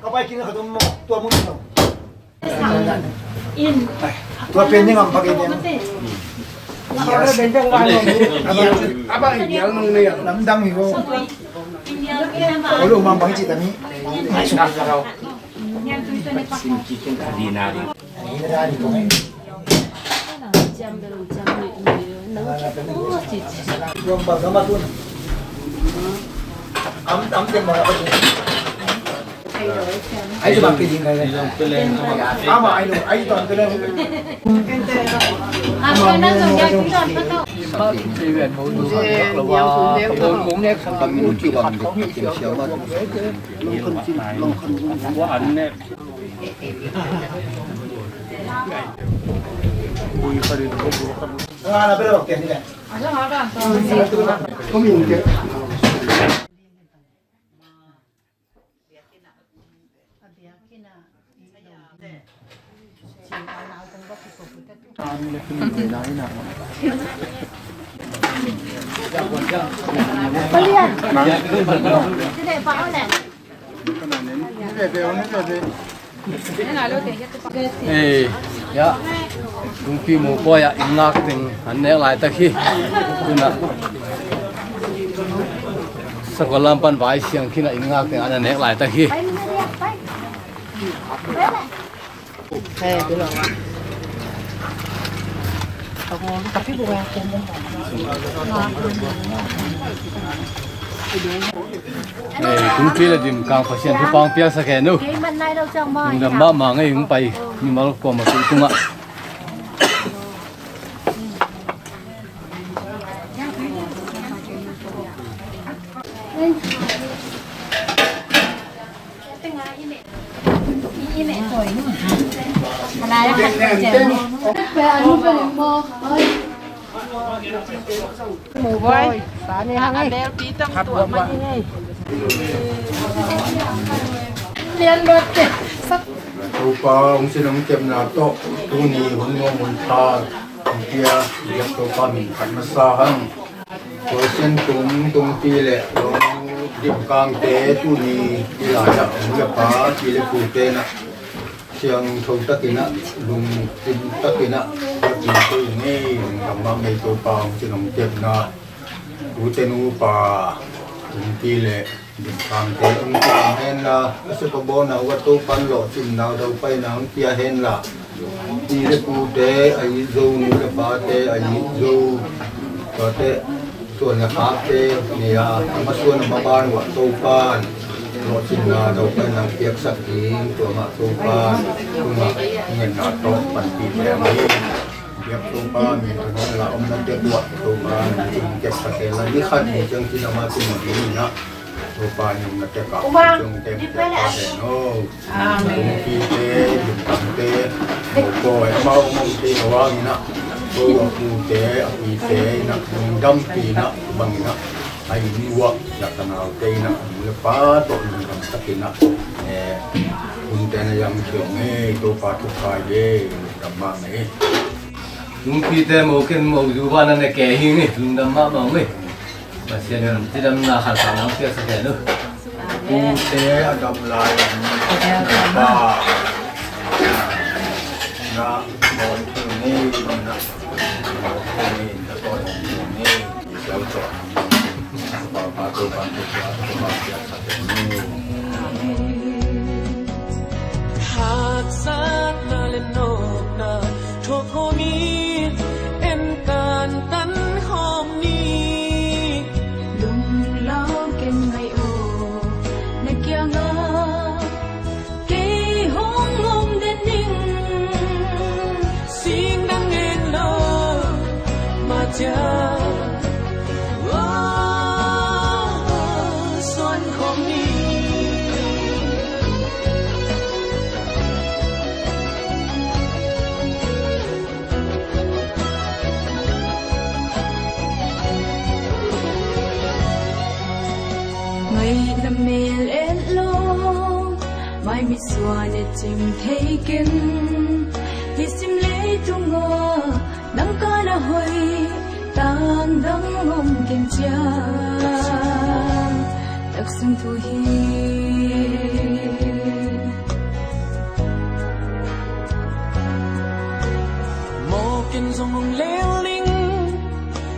ก็ไปกินขนมตัวมุ้งตัวเป็นยังไงพักเองเราเป็นจังหวะapa yang nunggu lamdang itu kalau mampu sih tapi nggak suka kalau di nari itu jam gambar tuh am tembak apa tuh ayo coba pilih ama ayo tuh pilih Đi về mỗi người là muốn nét sản phẩm muốn chịu bằng được kiểm xéo mà quá ảnh nè là bây giờ tiền đi này có nhiều tiền ya mungkin mau boya ingak ting aneh lai tak hi kuna sekolah pan bai siang kina ingak ting aneh lai tak hi tapi bukan cũng chỉ là điểm càng phát triển thì bằng bia sắc kẹn nữa nhưng mà mà ngay cũng bay nhưng mà qua mà cũng không ạ mù voi xả này hàng ấy tí tâm tuổi mà như này liên luật sắc tu pa ông xin ông chém nào to tu ni hùng ngô môn tha kia việc tu pa mình khát mà sa hăng tôi xin tung pi lệ ông điểm càng tế tu ni đi lại đã ông gặp phá chỉ lệ phụ tế nè siang thâu tất kỳ nè lùng tin tất kỳ nè tất kỳ tôi nghe làm mà mấy tu pa ông xin ông chém nào tu tên u pa tung pi lệ điểm càng tế ông càng hen là sự có bao nào vật tu pan lộ chim nào đâu phải nào kia hen là đi lệ phụ tế ai dâu nu lệ phá tế ai dâu có tếส่วนนะครับเจ้เนี่ยมาส่วนมาบ้านวัดโตปานรถจินนาเราไปนำเปียกสักทีตัวมาโตปานตัวมาเงินนาโตปันปีแบบนี้เปียกโตปานมีคนละอมน้ำเปียกวัดโตปานจึงเก็บสักทีแล้วนี่ขั้นนี้จึงที่นำมาเป็นหมดนี้นะโตปานยังมาเก็บกับจึงเต็มเก็บปาเดโน่ตรงที่เต้ยุบตังเต้โมโกยเมาโมตีนว่ามีนะตัวกูเตะอีเตะนักดำปีนักบังนักไอ้นิวะอยากทำเอาเตะนักมือป้าตัวนึงทำสักทีนักคุณเตะนยังเชื่อไงตัวป้าทุกฝ่ายเย่ดำมาไงลุงพี่เตะโมกันโมดูว่านั่นแกหิงไงลุงดำมาบ้างไงมาเสียเงินที่ดำนาขัดสามเสียสักแค่นู้กูเตะดำลายป้านะบอลตัวนี้นะini terkait ini jauh batu biasa ini hạt sát na lên nộp na thuộc hồ mi em tàn tắn hôm ni lùng lao ken ngày ô nằm mê lên lô mai mi xua nè chim thấy kinh hi sim lấy tung ngô đắng ca na hồi tang đắng ngom kinh cha đặc sinh thu hi mô kinh dòng mong leo linh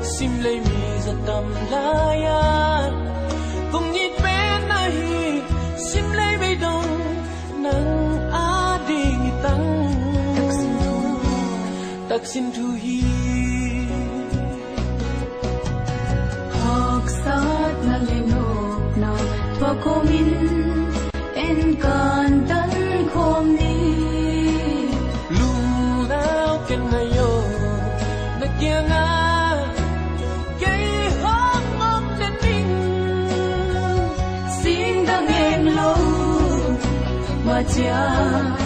sim lấy mi giật tầm la ya cùng nhịp bên này sim lấy bay đông nắng á đi tăng đặc xin thu hi học sát na lên nộp na thua cô min en can tan khom đi lu nào ken ngày yo na kia nga cái hốc mong lên mình xin đang em lâu mà cha